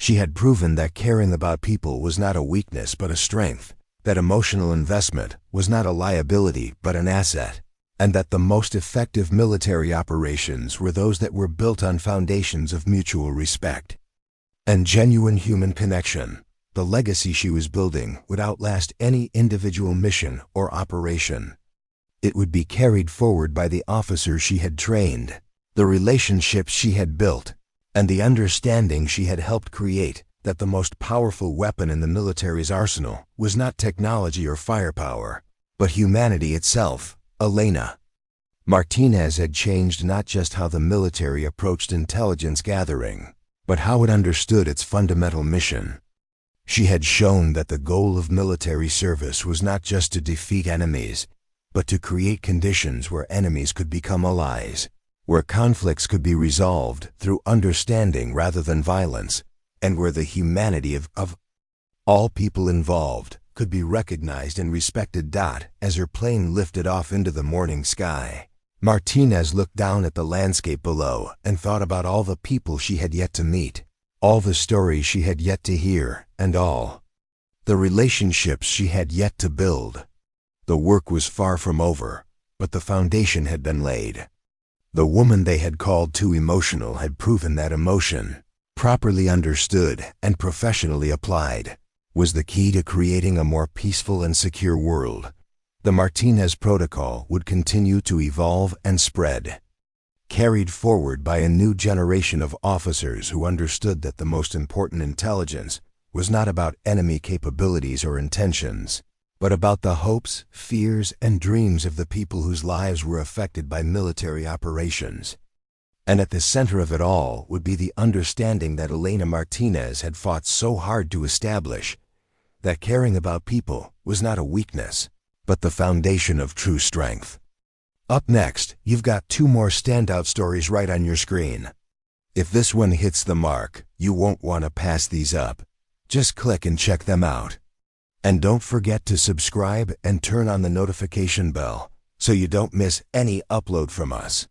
[SPEAKER 1] She had proven that caring about people was not a weakness but a strength, that emotional investment was not a liability but an asset, and that the most effective military operations were those that were built on foundations of mutual respect and genuine human connection. The legacy she was building would outlast any individual mission or operation. It would be carried forward by the officers she had trained, the relationships she had built, and the understanding she had helped create that the most powerful weapon in the military's arsenal was not technology or firepower, but humanity itself. Elena Martinez had changed not just how the military approached intelligence gathering, but how it understood its fundamental mission. She had shown that the goal of military service was not just to defeat enemies, but to create conditions where enemies could become allies, where conflicts could be resolved through understanding rather than violence, and where the humanity of all people involved could be recognized and respected. As her plane lifted off into the morning sky, Martinez looked down at the landscape below and thought about all the people she had yet to meet, all the stories she had yet to hear, and all the relationships she had yet to build. The work was far from over, but the foundation had been laid. The woman they had called too emotional had proven that emotion, properly understood and professionally applied, was the key to creating a more peaceful and secure world. The Martinez Protocol would continue to evolve and spread, carried forward by a new generation of officers who understood that the most important intelligence was not about enemy capabilities or intentions, but about the hopes, fears, and dreams of the people whose lives were affected by military operations. And at the center of it all would be the understanding that Elena Martinez had fought so hard to establish, that caring about people was not a weakness, but the foundation of true strength. Up next, you've got two more standout stories right on your screen. If this one hits the mark, you won't want to pass these up. Just click and check them out. And don't forget to subscribe and turn on the notification bell so you don't miss any upload from us.